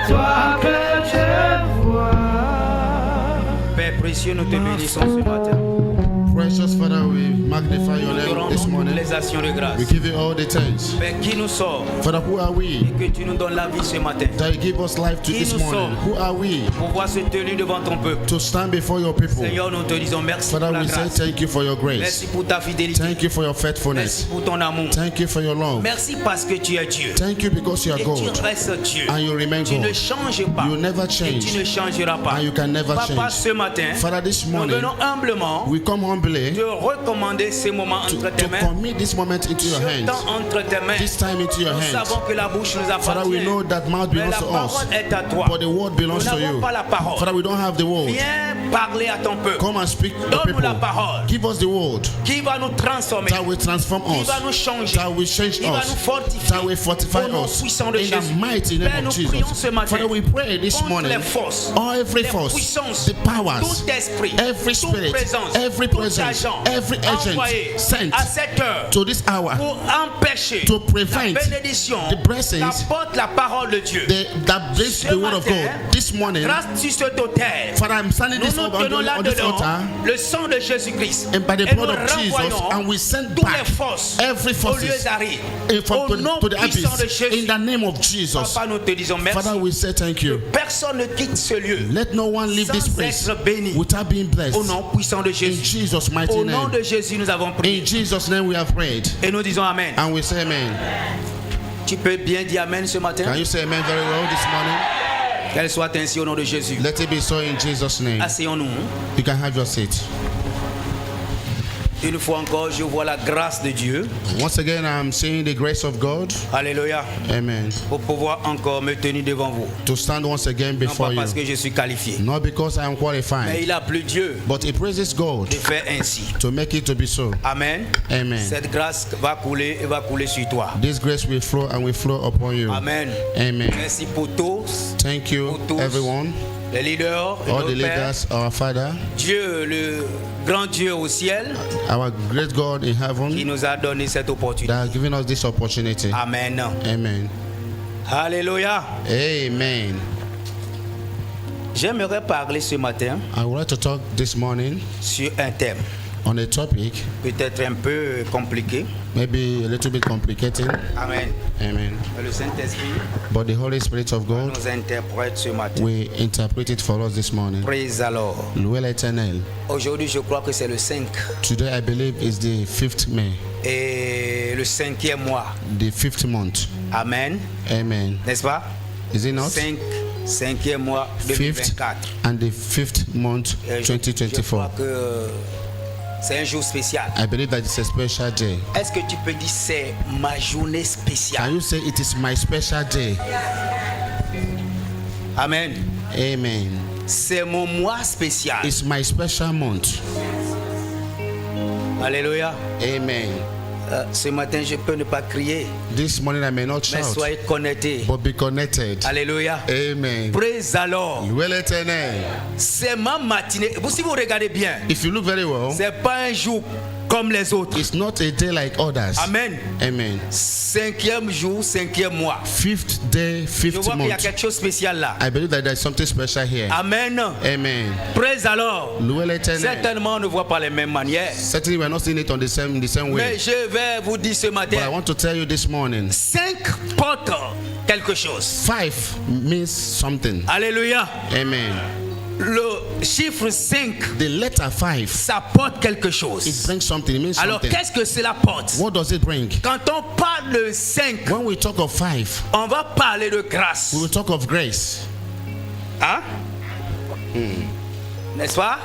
toi que je vois. Père précieux, nous te bénissons ce matin. Precious Father, we magnify your Nous te name rendons this toutes morning. les actions de grâce. We give you all the thanks. Père, qui nous sort Father, who are we et que tu nous donnes la vie ce matin that you give us life to Qui this nous morning? sommes? Who are we pour pouvoir se tenir devant ton peuple. to stand before your people? Seigneur, nous te disons merci Father, pour la we say grâce. thank you for your grace. Merci pour ta fidélité. Thank you for your Merci faithfulness. pour ton amour. Thank you for your love. Merci parce que tu es Dieu. Thank you because you are Et tu God restes Dieu. and you remain Tu ne God. changes pas. You never Et tu change ne changeras pas. and you can never Papa, change. ce matin, Father, this nous morning venons humblement we come humbly te recommander ces moments entre tes to mains. commit this moment into your Ce hands. temps entre tes mains. This time into your Nous hands. savons que la bouche nous Father, we appartient. know that mouth Mais belongs la to us, parole est à toi. but the word belongs Nous to n'avons you. pas la parole. Father, we don't have the word. Viens parler à ton peuple. Come and speak to the Donne-nous people. la parole Give us the word qui va nous transformer, that will transform qui us, va nous changer, that will change qui va nous us, fortifier. that will fortify Au nom us. puissant de In the Jésus. mighty Père, name nous of prions Jesus. ce matin Father, we pray this contre morning, les forces, all every les force, puissances, the powers, tout esprit, every toute spirit, présence, every tout presence, agent every agent envoyé sent à cette heure to this hour pour empêcher to prevent la bénédiction the blessings qu'apporte la parole de Dieu. that brings Ce the word of matin, God. This morning, Grâce sur cet autel, Father, I'm standing nous this nous on tenons this là-dedans altar, le sang de Jésus-Christ and by the et blood nous of Jesus, renvoyons and we send toutes back les forces every au forces lieu d'arrêt. from Au nom to the puissant de abyss. Jésus. In the name of Jesus, Papa, nous te disons merci. Father, we say thank you. Personne ne quitte ce lieu Let no one leave this sans place être béni. without being blessed. Au nom puissant de In Jésus. Jesus' mighty Au nom name. de Jésus, nous avons prié. In Jesus' name we have prayed. Et nous disons Amen. And we say amen. Tu peux bien dire Amen ce matin? Can you say amen very well this morning? Qu'elle soit ainsi au nom de Jésus. Let it be so in Jesus' name. Asseyons-nous. You can have your seat. Une fois encore, je vois la grâce de Dieu. Once again, I'm seeing the grace of God. Alléluia. Amen. Pour pouvoir encore me tenir devant vous. To stand once again Non before pas you. parce que je suis qualifié. Not because I am Mais qualified, il a plu Dieu but it praises God de faire ainsi. to make it to be so. Amen. Amen. Cette grâce va couler et va couler sur toi. This grace will flow and will flow upon you. Amen. Amen. Merci pour tous, Thank you, pour tous, everyone, les leaders, et all nos the pères. leaders, our Father, Dieu, le grand Dieu au ciel, our great God in qui heaven, nous a donné cette opportunité. that has given us this opportunity. Amen. Amen. Alléluia. Amen. J'aimerais parler ce matin I would like to talk this morning sur un thème on a topic, peut-être un peu compliqué. maybe a little bit complicated. Amen. Amen. Mais le Saint-Esprit But the Holy Spirit of God nous interprète ce matin. will interpret it for us this morning. Praise alors. Loué l'Éternel. Aujourd'hui, je crois que c'est le 5 Today I believe is the 5th May, et le 5e mois. the 5th month. Amen. Amen. N'est-ce pas? Is it not? 5e mois 5th 2024. and the 5th month Et je 2024. crois que c'est un jour spécial. I believe that it's a special day. Est-ce que tu peux dire c'est ma journée Can spéciale? you say it is my special day? Amen. Amen. C'est mon mois spécial. It's my special month. Alléluia. Amen. Ce matin, je peux ne pas crier, This morning I may not mais shout, soyez connectés. but be connected. Alléluia. Amen. Praise alors. Loué l'Éternel. C'est ma matinée. Si vous regardez bien, If you look very well, c'est pas un jour comme les autres. it's not a day like others. Amen. Amen. 5e jour, 5e mois. 5th day, Je 5th vois qu'il y a month. quelque chose de spécial là. I believe that there's something special here. Amen. Amen. Praise alors. Loué l'Éternel. Certainement, on ne voit pas les mêmes manières. Certainly we're not seeing it on the same Mais way. je vais vous dire ce But I matin, want to tell you this morning, 5 porte quelque chose. 5 means something. Alléluia. Amen. Le chiffre 5, The letter 5, ça porte quelque it chose. brings something. It means Alors, something. qu'est-ce que cela porte? What does it bring? Quand on parle de 5, When we talk of 5, on va parler de grâce. we will talk of grace. Hein? N'est-ce pas?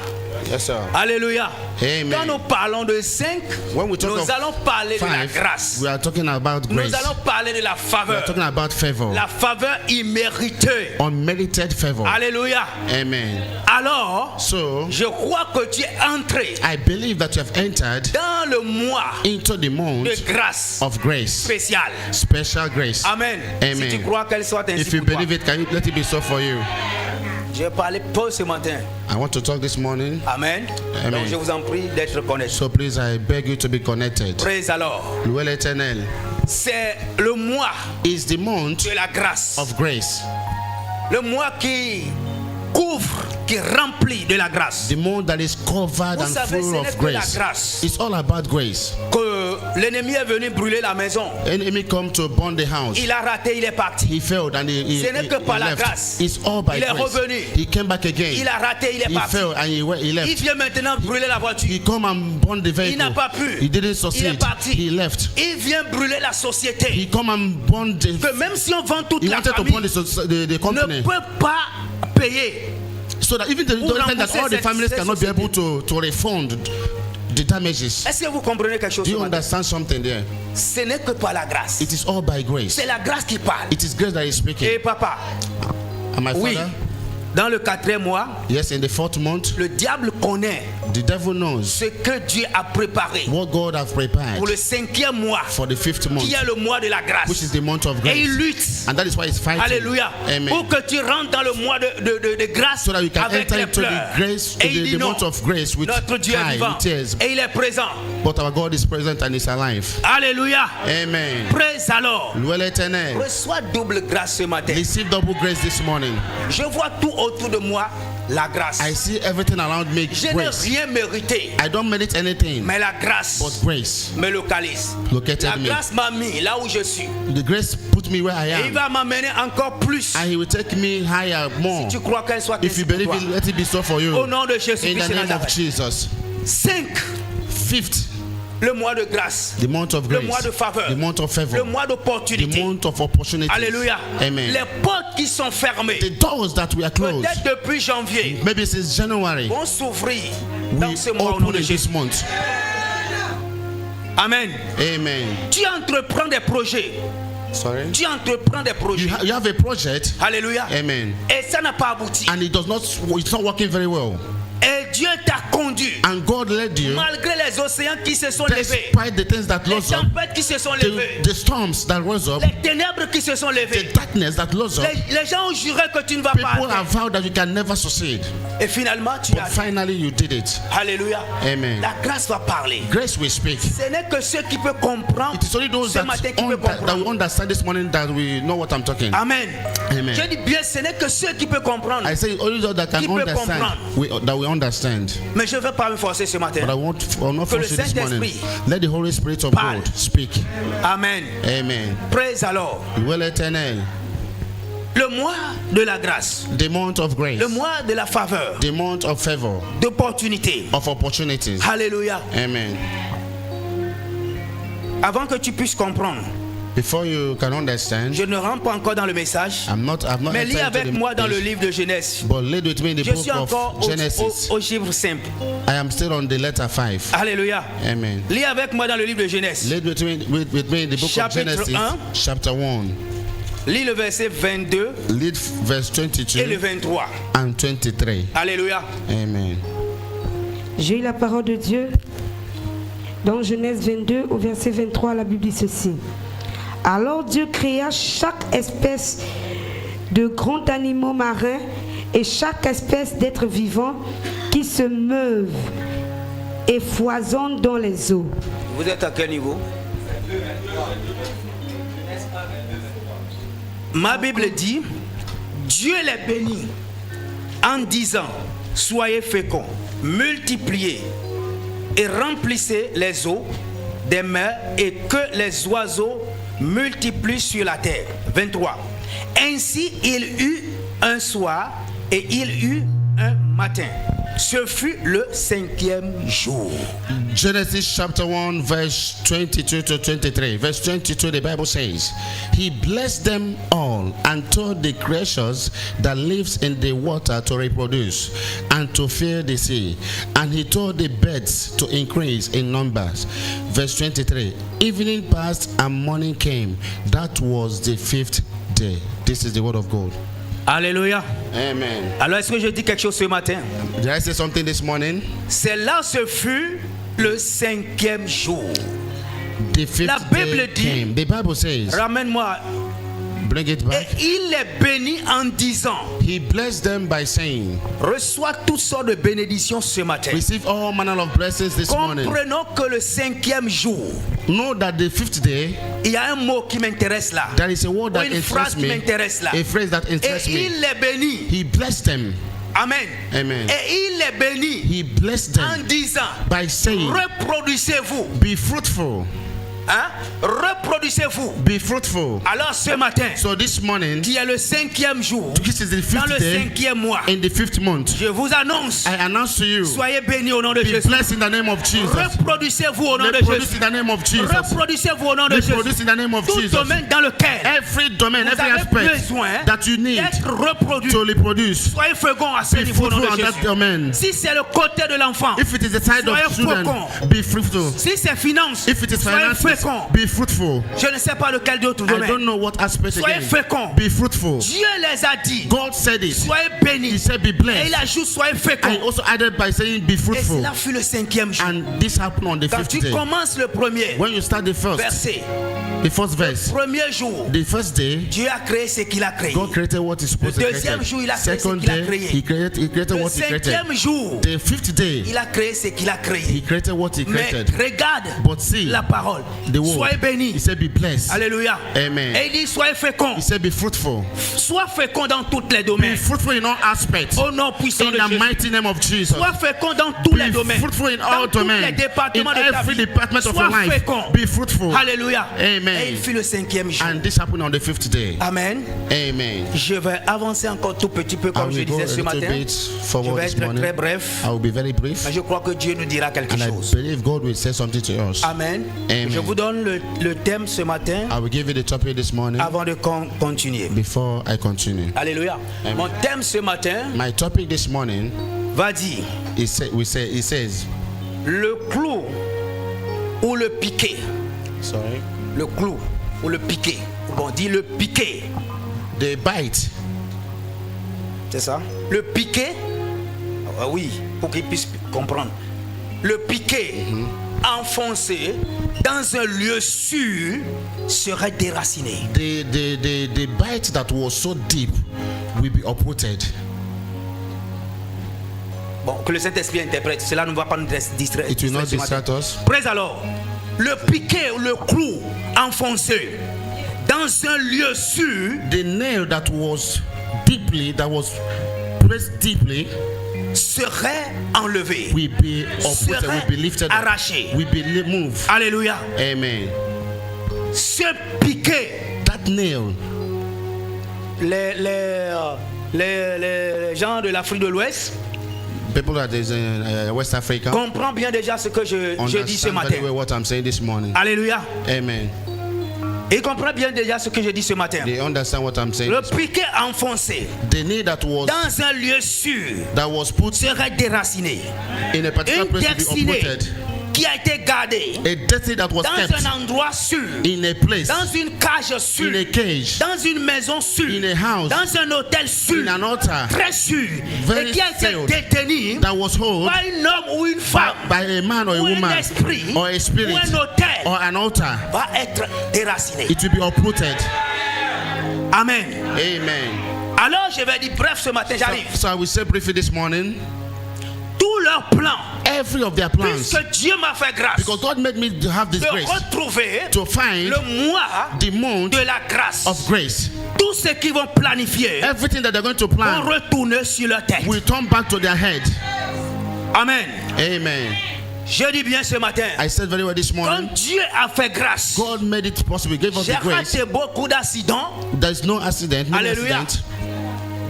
Yes, sir. Alléluia. Amen. Quand nous parlons de 5, When we talk nous of allons parler de la 5, grâce. we are talking about Nous grace. allons parler de la We faveur. are talking about favor. La faveur imméritée. Unmerited favor. Alléluia. Amen. Alors, So, je crois que tu es entré I believe that you have entered dans le mois into the month de grâce of grace. spéciale. Special grace. Amen. Amen. Si tu crois qu'elle soit ainsi If you pour toi. believe it, can you let it be so for you? Je vais parler peu ce matin. I want to talk this morning. Amen. Amen. Donc je vous en prie d'être connectés. So please, I beg you to be connected. Praise alors. Loué l'Éternel. C'est le mois Is the month de la grâce. of grace. Le mois qui couvre, qui remplit de la grâce. The month that is covered Vous and savez, full ce n'est of que la grace. grâce. It's all about grace. Que l'ennemi est venu brûler la maison. Enemy come to burn the house. Il a raté, il est parti. He failed and Ce n'est que par la left. grâce. It's all by Il est grace. revenu. He came back again. Il a raté, il est He parti. failed and he Il left. vient maintenant brûler la voiture. He come and burn the vehicle. Il n'a pas pu. He didn't Il est succeed. parti. He left. Il vient brûler la société. He come and burn the. Que même si on vend toute He la wanted to famille, burn the ne company, peut pas payer. so that even the understand that all the families cette cannot be able to refund the damages. Est-ce que vous comprenez quelque chose? Do ce you matin? understand something there? Ce n'est que par la grâce. It is all by grace. C'est la grâce qui parle. It is grace that is speaking. Et papa, And my oui, father, dans le 4e mois, yes, in the 4th month, le diable connaît the devil knows ce que Dieu a préparé what God have prepared pour le 5e mois, for the 5th month, qui est le mois de la which is grâce. the month of Et il grace. lutte. And that is why he's fighting. Alléluia. Amen. Pour que tu rentres dans le mois de grâce So that you can avec enter les into pleurs. the grace, Et il dit the non. month of grace with Notre Dieu est cry, vivant. with tears. Et il est présent. But our God is present and is alive. Alléluia. Amen. Praise alors. Loué l'Éternel. Reçois double grâce ce matin. Receive double grace this morning. Je vois tout autour de moi la grâce. I see everything around me Je n'ai grace. rien mérité, I don't merit anything, mais la grâce but grace me localise. located La me. grâce m'a mis là où je suis. The grace put me where I Et il am, va m'amener encore plus. and He will take me higher more. Tu crois qu'elle soit If ainsi you pour believe toi? it, let it be so for Au you. nom de Jésus In the Christ de name of Nazareth. Jesus. 5. 5th, Le mois de grâce. the month of Le grace, mois de faveur. the month of Le favor, mois the d'opportunité. month of opportunity. Alléluia. Amen. Les portes qui sont fermées, The doors that were closed, peut-être depuis janvier, maybe since January, vont s'ouvrir we dans ce mois au nom open de in Jésus. this month. Amen. Amen. Tu entreprends des projets. Sorry. Tu entreprends des projets. You have a project, Alléluia. amen, Et ça n'a pas abouti. and it's not working very well. Et Dieu t'a conduit. And God led you, Malgré les océans qui se sont levés, despite the things that les rose up, tempêtes qui se sont levées, the storms that rose up, les ténèbres qui se sont the levées. darkness that rose up. Les gens ont juré que tu ne vas pas People atteindre. have vowed that you can never succeed, Et finalement, tu but as. finally you did it. Alléluia. Amen. La grâce va parler. Grace will speak. Ce n'est que ceux qui peuvent comprendre It is only those ce that, matin qui peuvent that comprendre. we understand this morning that we know what I'm talking. Amen. Amen. Je dis bien, ce n'est que ceux qui peuvent comprendre. I say only those that can Qui peut understand, comprendre? that we understand. Mais je ne veux pas me forcer ce matin. But I will not Que le force you this morning. Saint-Esprit Let the Holy Spirit of parle. God speak. Amen. Amen. Praise alors. Loué l'Éternel. Le mois de la grâce, The month of grace, le mois de la faveur, the month of favor, d'opportunité. of opportunities. Alléluia. Amen. Avant que tu puisses comprendre, Before you can understand, je ne rentre pas encore dans le message, I've not mais lis entered avec into the moi dans le page, livre de Genèse. but lead with me in the Je book suis encore of Genesis. au chiffre simple. I am still on the letter 5. Alléluia. Amen. Lis avec moi dans le livre de Genèse. Lead with me in the book of Chapitre Genesis, 1. chapter 1. Lis le verset 22 Lead verse et le 22 23. and 23. Alléluia. Amen. J'ai eu la parole de Dieu dans Genèse 22 au verset 23, la Bible dit ceci. Alors Dieu créa chaque espèce de grands animaux marins et chaque espèce d'êtres vivants qui se meuvent et foisonnent dans les eaux. Vous êtes à quel niveau? Ma Bible dit, Dieu les bénit en disant, soyez féconds, multipliez et remplissez les eaux des mers et que les oiseaux multiplient sur la terre. 23. Ainsi il eut un soir et il eut un matin. Ce fut le 5e jour. Genesis chapter 1 verse 22 to 23. Verse 22 the Bible says, He blessed them all and told the creatures that lives in the water to reproduce and to fill the sea. And he told the birds to increase in numbers. Verse 23. Evening passed and morning came. That was the 5th day. This is the word of God. Alléluia. Amen. Alors est-ce que je dis quelque chose ce matin? Did I say something this morning? C'est là ce fut le 5e jour. The 5th La Bible day dit- came. The Bible says, Ramène-moi Bring it back. Et il les bénit en disant, He blessed them by saying, reçois toutes sortes de bénédictions ce matin. receive all manner of blessings this morning. Comprenons que le 5e jour, Know that the 5th day, il y a un mot qui m'intéresse là. there is a word that Une phrase interests qui me, m'intéresse là. a phrase that Et interests me. il les bénit. He blessed them. Amen. Amen. Et il les bénit He blessed en them disant, by saying, reproduisez-vous. be fruitful, Hein? Reproduisez-vous. be fruitful. Alors ce matin, So this morning, qui est le 5e jour, this is the dans le 5th day 5e mois, in the 5th month. je vous annonce, I announce to you, soyez bénis au nom de be Jésus. blessed in the name of Jesus. Reproduisez-vous au nom de Reproduce Jésus. in the name of Jesus. Reproducez-vous au nom de Reproduce Jésus. in the name of Tout Jesus. domaine dans lequel Every domain, vous every avez aspect besoin that you need d'être reproduit. to reproduce, Soyez féconds à ce be niveau au nom fruitful de on Jésus. that domain. Si c'est le côté de l'enfant, If it is the side soyez of children, féconds. be fruitful. Si c'est finance, If it is soyez finances, féconds. be fruitful. Je ne sais pas lequel d'autre I don't domaine. know what aspect Soyez again. féconds. Be fruitful. Dieu les a dit, God said it. soyez He bénis. said be Et blessed. il ajoute, soyez I féconds. also added by saying be Et fruitful. cela fut le 5e jour. And this happened on the Quand 5th tu day. commences le premier When you start the first verse, premier jour, the first day, Dieu a créé ce qu'il a créé. God created what He's supposed to Le deuxième create. jour, il a créé ce Second qu'il a day, créé. He created Le what He created. 5e jour, The 5th day, il a créé ce qu'il a He créé. created what He Mais created. regarde But see, la parole. the word, Soyez He bénis. said be blessed. Alléluia. Amen. Et il dit, soyez féconds. He said be fruitful. Sois fécond dans tous les Be domaines. fruitful in all aspects. Au nom puissant In de the Jésus. mighty name of Jesus. Sois fécond dans tous les Be domaines. fruitful in all Dans tous les domains. In départements de ta every vie. department of your Sois life. fécond. Be fruitful. Alléluia. Amen. Et il fit le 5e jour. And this happened on the 5th day. Amen. Amen. Je vais avancer encore tout petit peu I comme je will go disais ce a little matin. bit Je forward vais this être morning. très bref. I will be very brief. Mais je crois que Dieu nous dira quelque And I chose. believe God will say something to us. Amen. Amen. Je vous donne le thème ce matin I will give you the topic this morning avant de continuer. before I continue. Alléluia. Amen. Mon thème ce matin My topic this morning va dire it says le clou ou le piquet. sorry, Le clou ou le piquet. On dit le piquet. the bite, C'est ça? Le piquet. Ah oui, pour qu'ils puissent comprendre. Le piquet enfoncé dans un lieu sûr serait déraciné. the bite that was so deep will be uprooted. Bon, que le Saint-Esprit interprète. Cela ne va pas nous distraire. It will not ce matin. distract us. Praise alors. Le piquet ou le clou enfoncé dans un lieu sûr The nail that was pressed deeply serait enlevé. will be uprooted, Serait will be lifted up, arraché. will be moved. Alléluia. Amen. Ce piquet, That nail, les gens de l'Afrique de l'Ouest people that is in West Africa comprennent bien déjà ce que je dis ce understand matin. very well what I'm saying this morning. Alléluia. Amen. Ils comprennent bien déjà ce que je dis ce matin. They understand what I'm saying. Le piquet enfoncé The nail that was dans un lieu sûr put serait déraciné. in a particular Une place to be destinée uprooted. qui a été gardée A destiny that was dans kept un endroit sûr, in a place, dans une cage sûre, in a cage, dans une maison sûre, in a house, dans un hôtel sûr, in an altar très sûr, very et qui a été sealed, détenu that was held par un homme ou une femme, by a man or a ou un woman esprit, or a spirit ou un hôtel, or an altar. va être déraciné. It will be uprooted. Amen. Amen. Alors je vais dire bref ce matin, j'arrive. So I will say briefly this morning, Tous leurs plans, every of their plans, puisque Dieu m'a fait grâce because God made me to have this de grace, retrouver to find le mois the month de la grâce. of grace. Tous ceux qui vont planifier Everything that they're going to vont plan retourner sur leur tête. will turn back to their head. Amen. Amen. Je dis bien ce matin, I said very well this morning, quand Dieu a fait grâce, God made it possible, gave us j'ai the grace. raté beaucoup d'accidents There's no accident, no Alléluia. accident.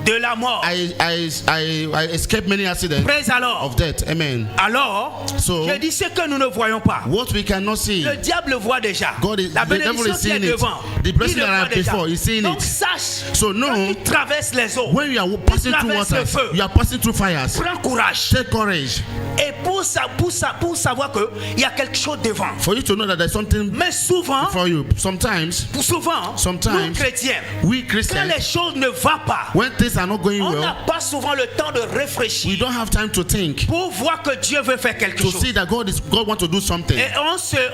de la mort. I escaped many accidents Praise alors. of death. Amen. Alors, So, je dis ce que nous ne voyons pas. what we cannot see, Le diable voit déjà. God is, La the devil bénédiction is qui est seeing it. devant. The blessing il le that voit are before, déjà. he's seeing Donc it. sache, So quand know, tu traverses les eaux, when you are passing through traverses le waters, feu. you are passing through fires. prends courage. Take courage Et pour savoir qu'il y a quelque chose devant. for you to know that there's something Mais souvent, for you. Sometimes nous Sometimes, chrétiens, we quand Christians, les choses ne vont pas, when things things are not going on well, n'a pas souvent le temps de we réfléchir don't have time to think, pour voir que Dieu veut faire quelque to chose. see that God wants to do something. Et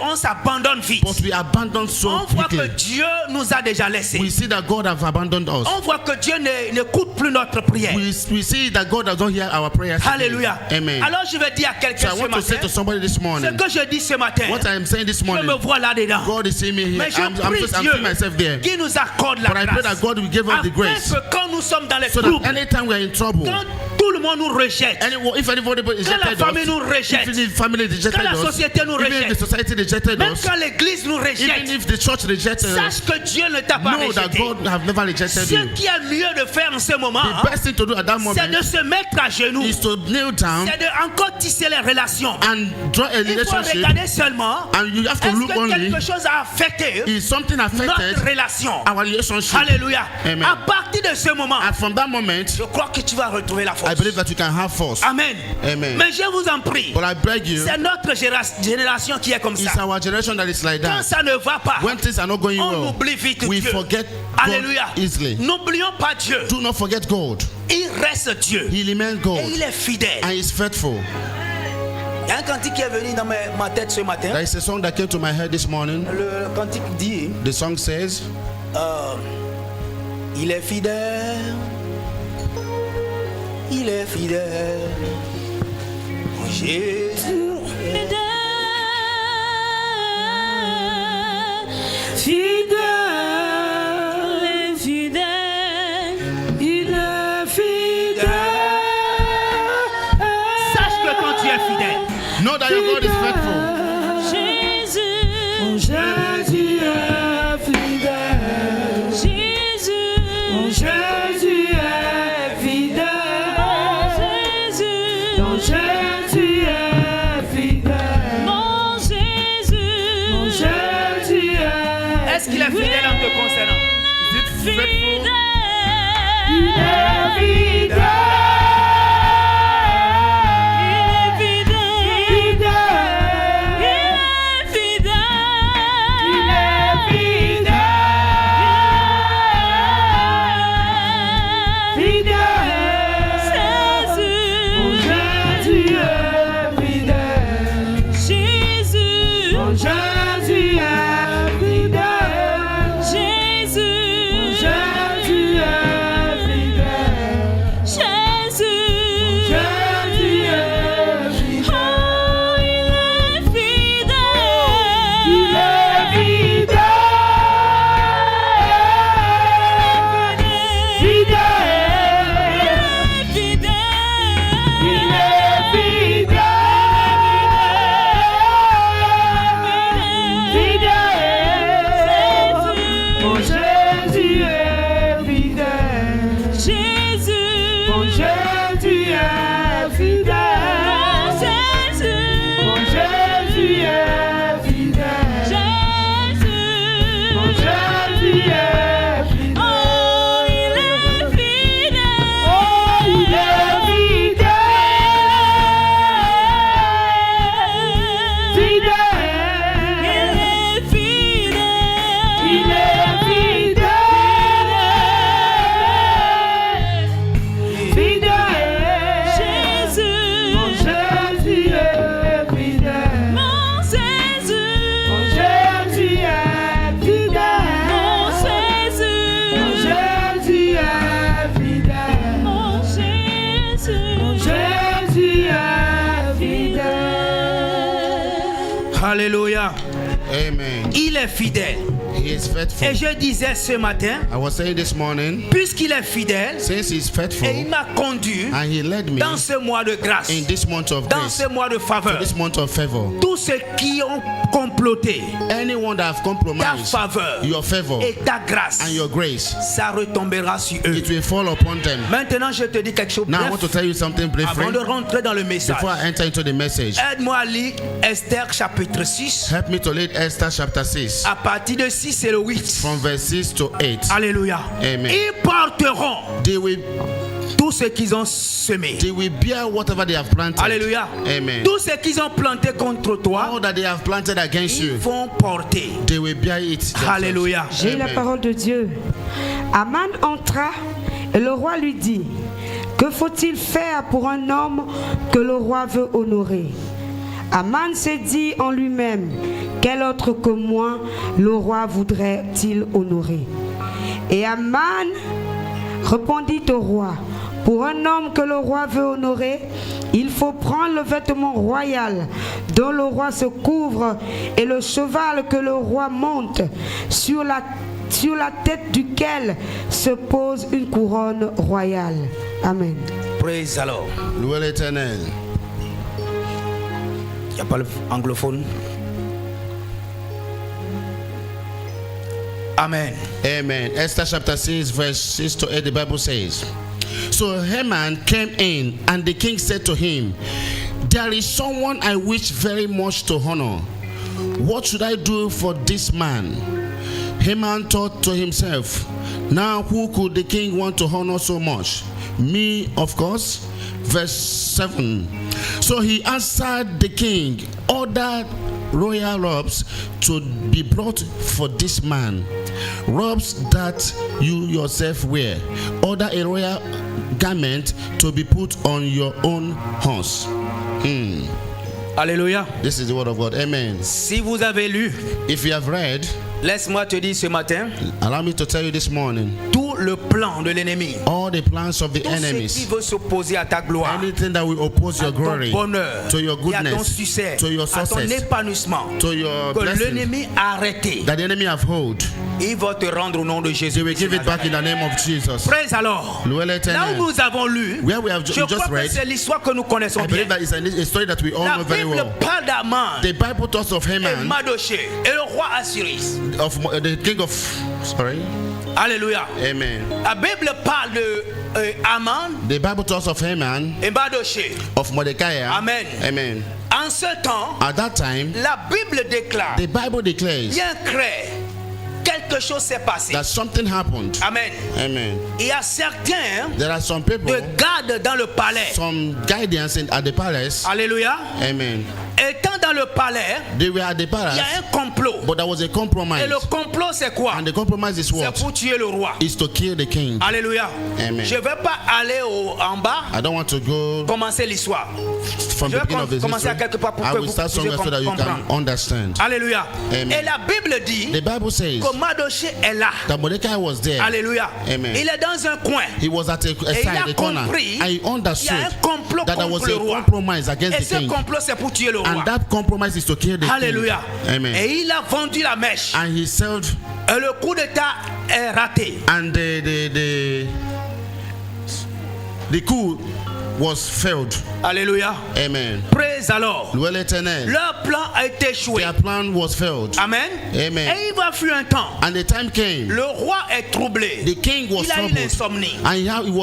on s'abandonne vite. But we abandon so On voit que quickly. Dieu nous a déjà laissés. We see that God have abandoned us. On voit que Dieu n'écoute plus notre prière. We see that God does not hear our prayers. Alléluia. Amen. Alors je vais dire à So quelqu'un I ce want to say matin, to somebody this ce morning, que je dis ce matin, what I am saying this je morning, me vois là-dedans. God is seeing me here. Mais je I'm prie Dieu seeing myself there. qui nous accorde la But I pray grâce. that God will give us the Afin grace, que quand nous sommes dans les so troubles, that anytime we are in trouble, quand tout le monde nous rejette, if anybody quand la rejected famille nous us, rejette, if the family rejected quand la us, société nous even if rejette, the society rejected même us, quand l'église nous even rejette, if the church rejected us, sache que Dieu ne t'a pas know that rejeté. God have never rejected Ce you. qui est mieux de faire en ce moment, The best thing to do at that c'est moment de se mettre à genoux, is to kneel down c'est de encore tisser les relations. and draw a Il faut relationship, regarder seulement, and you have to est-ce look que only quelque chose a affecté if something affected notre relation. our relationship. Alléluia. Amen. À partir de ce moment, And from that moment, je crois que tu vas retrouver la I force. believe that you can have force. Amen. Amen. Mais je vous en prie, But I beg you, c'est notre génération qui est comme it's ça. our generation that is like Quand that. ça ne va pas, When things are not going on well, oublie vite we Dieu. forget Alléluia. God easily. N'oublions pas Dieu. Do not forget God. Il reste Dieu. He remains Et God, il est fidèle. and He's faithful. Il y a un cantique qui est venu dans ma tête ce matin. There is a song that came to my head this morning. Le cantique dit, The song says, il est fidèle. Il est fidèle. Oh, Jésus. Sache que quand tu es fidèle, know that your God is faithful. Jésus est fidèle. Jésus est fidèle. Ton Jésus est fidèle. Mon Jésus est est-ce qu'il est fidèle en te concernant? Is it faithful? fidèle. Alléluia. Amen. Il est fidèle. He is faithful. Et je disais ce matin, I was saying this morning, puisqu'il est fidèle, since He's faithful, et il m'a conduit and He led me dans ce mois de grâce, in this month of dans grace, ce mois de faveur, this month of favor. tous ceux qui ont comploté Anyone that have ta compromised faveur your favor et ta grâce, and your grace, ça retombera sur eux. it will fall upon them. Maintenant, je te dis quelque chose Now I want to bref, tell you something briefly avant de rentrer dans le message. before I enter into the message. Aide-moi à lire Esther chapitre 6, Help me to read Esther chapter 6 à partir de 6 et le 8. from verse 6 to 8. Alléluia. Amen. Ils porteront They will tout ce qu'ils ont semé. bear whatever they have planted. Alléluia. Amen. Tout ce qu'ils ont planté contre toi, All that they have planted against ils you, vont porter. they will bear it themselves. Alléluia. J'ai la Amen. parole de Dieu. Aman entra Et le roi lui dit, que faut-il faire pour un homme que le roi veut honorer? Aman se dit en lui-même, quel autre que moi le roi voudrait-il honorer? Et Aman répondit au roi, pour un homme que le roi veut honorer, il faut prendre le vêtement royal dont le roi se couvre et le cheval que le roi monte, sur la tête duquel se pose une couronne royale. Amen. Praise alors. Louez l'Éternel. Il n'y a pas l'anglophone. Amen. Amen. Esther chapter 6, verse 6 to 8, the Bible says, so Haman came in, and the king said to him, there is someone I wish very much to honor. What should I do for this man? Haman thought to himself, now who could the king want to honor so much? Me, of course. Verse 7. So he answered the king, order royal robes to be brought for this man, robes that you yourself wear. Order a royal garment to be put on your own horse. Alléluia. This is the word of God. Amen. Si vous avez lu, If you have read, laisse-moi te dire ce matin, allow me to tell you this morning, tout le plan de l'ennemi, all the plans of the tout ce qui enemies, veut s'opposer à ta gloire, anything that will oppose à your ton glory, bonheur, to your et à ton goodness, succès, to your à ton success, épanouissement, to your que blessing, l'ennemi a arrêté, that the enemy have hold, il va te rendre au nom de they Jésus. will give it back in the name of Jesus. Praise alors. Louez Là l'Éternel. où nous avons lu, Where we have je just crois que read, c'est l'histoire que nous connaissons I bien. believe that it's a story that we all La know very Bible well. parle d'Aman The Bible talks of et Haman, Madoché et le roi Assyris. of the king of, sorry, Alléluia. amen. La Bible parle de Aman The Bible talks of Haman, et Madoché. of Mordecai. Amen. Amen. En ce temps, At that time, la Bible déclare, the Bible declares bien clair, quelque chose s'est passé. that something happened. Amen. Amen. Il y a certains There are some people, de gardes dans le palais. some guardians at the palace. Alléluia. Amen. Étant dans le palais, They were at the il y palace, a un complot. but there was a Et compromise. le complot, c'est quoi? And the compromise is C'est what? pour tuer le roi. Is to kill the king. Alléluia. Amen. Je ne vais pas aller en bas, I don't want to go commencer l'histoire. from Je the vais beginning of this commencer à history. quelque part pour I que will vous start puissiez somewhere so that you can comprendre. understand. Alléluia. Amen. Et la Bible dit The Bible says que Madoché est là. that Mordecai was there. Alléluia. Amen. Il est dans un coin. He was at a Et il side, a a corner. compris, I il y a understood un complot that there was contre le a roi. compromise Et against the ce king. complot, c'est pour tuer le roi. And that compromise is to kill the Alléluia. king. Amen. Et il a vendu la mèche. And he sold, Et le coup d'état est raté. and the coup was failed. Alléluia. Amen. Praise alors. Louez l'Éternel. Leur plan a été échoué. Their plan was failed. Amen. Amen. Et il va fuir un temps. And the time came. Le roi est troublé. The king was Il a une troubled. insomnie. And he have a Il ne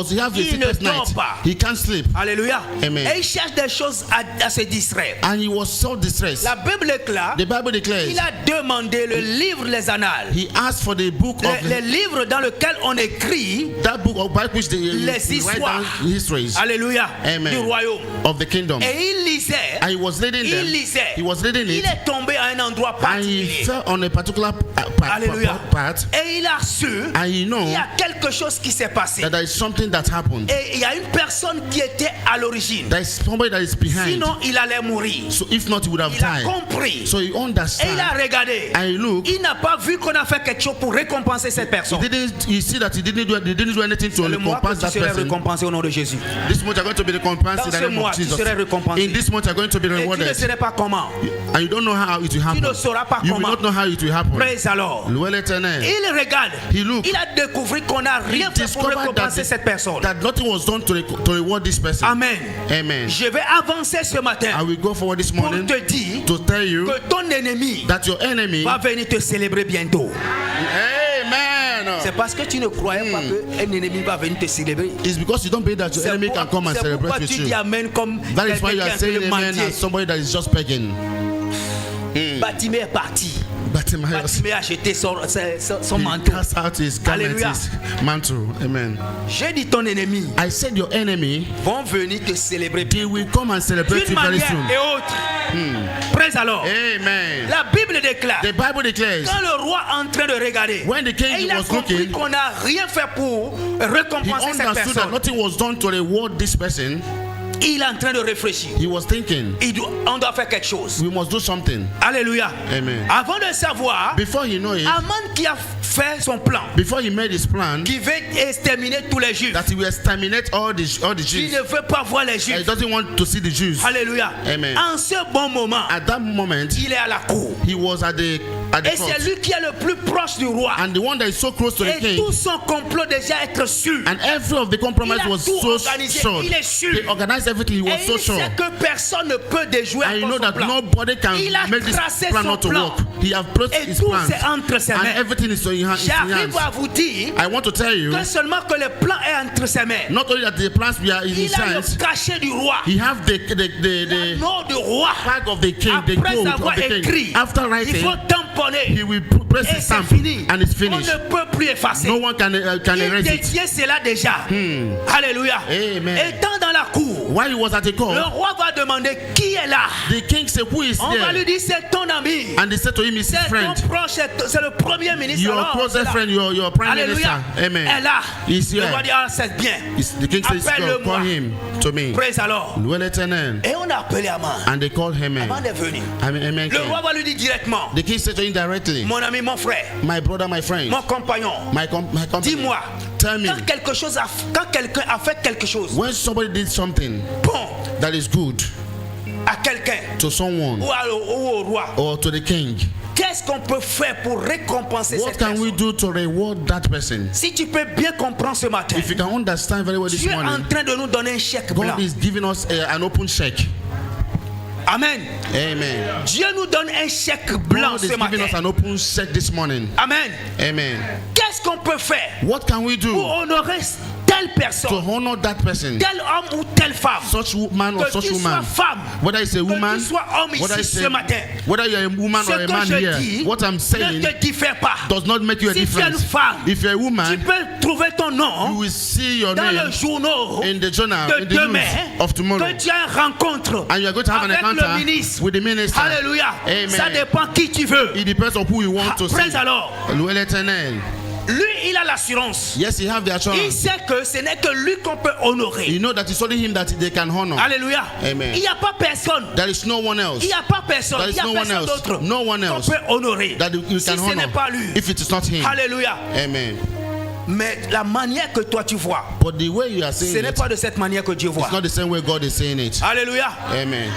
sleepless dort night. pas. He can't sleep. Alléluia. Amen. Et il cherche des choses à se distraire. And he was so distressed. La Bible déclare, The Bible declares il a demandé le livre, les annales. he asked for the book of Les livres dans lesquels on écrit that book of by which they les write histoires. down histories Alléluia. Amen. Du royaume. of the kingdom. Et il lisait. And he was reading them. Il lisait. He was reading Il it. est tombé à un endroit And he particulier. fell on a particular Alléluia. part. Et il a su And he know il y a quelque chose qui s'est passé. that there is something that happened. Et il y a une personne qui était à l'origine. There is somebody that is behind. Sinon, il allait mourir. So if not, he would have Il a died. compris. So he Et il a understand. regardé. And he looked. Il n'a pas vu qu'on a fait quelque chose pour récompenser cette personne. You see that he didn't do anything to C'est le mois que recompense tu that seras person. récompensé au nom de Jésus. This month you're going to be recompensed in Dans the ce name mois, of tu Jesus. seras récompensé. In this month you're going to be Et tu ne rewarded. saurais pas comment. And you don't know how it will Tu happen. ne sauras pas You will comment. not know how it will happen. Praise alors. Louez l'Éternel. Il regarde. He looked. Il a découvert qu'on n'a He rien fait pour discovered récompenser cette personne. that nothing was done to reward this person. Amen. Amen. Je vais avancer ce matin I will go forward this pour morning te dire to tell you que ton ennemi that your enemy. va venir te célébrer bientôt. Amen. C'est parce que tu ne croyais pas qu'un ennemi va venir te célébrer. It's because you don't believe that your C'est enemy can come and pourquoi celebrate with tu you. dis amen comme That is why you quelqu'un are qui est en saying train de amen mendier. as somebody that is just begging. Bartimée est parti. Bartimaeus Bartimée a jeté son he manteau. cast out his garment, Alléluia. his mantle. Amen. J'ai dit ton ennemi I said your enemy, vont venir te célébrer they will come and celebrate d'une you very manière soon. et autre. Praise alors. Amen. La Bible déclare. The Bible declares, Quand le roi est en train de regarder, when the king et il a was compris looking, qu'on n'a rien fait pour he récompenser cette understood that personne. nothing was done to reward this person. Il est en train de réfléchir. He was thinking, On doit faire quelque chose. we must do something. Alléluia. Amen. Avant de savoir, Before he knew it, Aman qui a fait son plan, before he made his plan, qui veut exterminer tous les Juifs, that he will exterminate all the qui Jews. ne veut pas voir les He Juifs. doesn't want to see the Jews. Alléluia. Amen. En ce bon moment, At that moment, il est à la cour. he was at the Et court. c'est lui qui est le plus proche du roi. And the one that is so close to the Et king, tout son complot déjà être sûr. and every of the compromise Il a was tout so organisé. sure. Il est sûr. He organized everything. He Et was so il sure. sait que personne ne peut déjouer And you encore know son that plan. nobody can Il a make this tracé plan son not to plan. work. He has placed Et his tout plans. c'est entre ses And mains. everything is in his J'arrive hands. à vous dire I want to tell you, que seulement que le plan est entre ses mains. not only that the plans were in his Il a le hands, cachet du roi. he have the Nom du roi. flag of the king, the Après gold avoir of the écrit, king. After il writing, faut tamponner. he will press Et his c'est stamp, fini. and it's On finished. ne peut plus effacer. No one can Il erase it. détient cela déjà. Alléluia. Amen. Étant dans la cour, While he was at the le court, roi va demander qui est là. the king said, "Who is On va lui there?" dire c'est ton ami. And they said to him, "His C'est friend, ton proche, c'est le premier ministre. your Alors, closest c'est là. friend, your prime Alléluia. minister." Amen. Elle est là. He's Le here. roi dit ah c'est bien. The king says, Appelle-le-moi. "Call him to me." Praise alors. Well, lieutenant. Et on a appelé Aman. And they called him in. Aman est venu. Amen. Le roi va lui dire directement. The king said to him directly, Mon ami, mon frère, "My brother, my friend, mon compagnon, my company, dis-moi, tell me, quand quelqu'un a fait quelque chose, when somebody did something bon, that is good à quelqu'un to someone ou au roi, or to the king, qu'est-ce qu'on peut faire pour récompenser what cette can we personne? do to reward that person?" Si tu peux bien comprendre ce matin, If you can understand very well this Dieu est en morning, train de nous donner un chèque blanc. God is giving us an open check. Amen. Amen. Dieu nous donne un chèque blanc God is ce giving us matin. an open check this morning. Amen. Amen. Qu'est-ce qu'on peut faire What can we pour do honorer telle to personne, honor that person, tel homme ou telle femme? such man or Que such tu sois woman? femme, Whether it's a que woman, tu sois homme whether ici it's ce matin, whether you're a woman ce or a que man je here, dis what I'm saying ne te diffère pas. does not make you a Si tu es une difference. femme, If you're a Tu woman, peux trouver ton you nom will see your dans le name journal in the journal, de in the demain, news of tomorrow, que tu as une rencontre and you're going to have an avec le encounter ministre. with the minister. Alléluia. Amen. Ça dépend qui tu veux. It depends on who you want to see. Praise alors. Loué l'Éternel. Lui, il a l'assurance. Yes, you have the Il assurance. sait que ce n'est que lui qu'on peut honorer. You know that it's only him that they can honor. Alléluia. Amen. Il n'y a pas personne. There is no one else. Il n'y a pas personne. There Il is n'y a no one personne else. d'autre No one qu'on else peut honorer. that you Si can ce honor n'est pas lui. if it is not him. Alléluia. Amen. Mais la manière que toi tu vois, But the way you are ce saying n'est it, pas de cette manière que Dieu voit. it's not the same way God is saying it. Alléluia. Amen.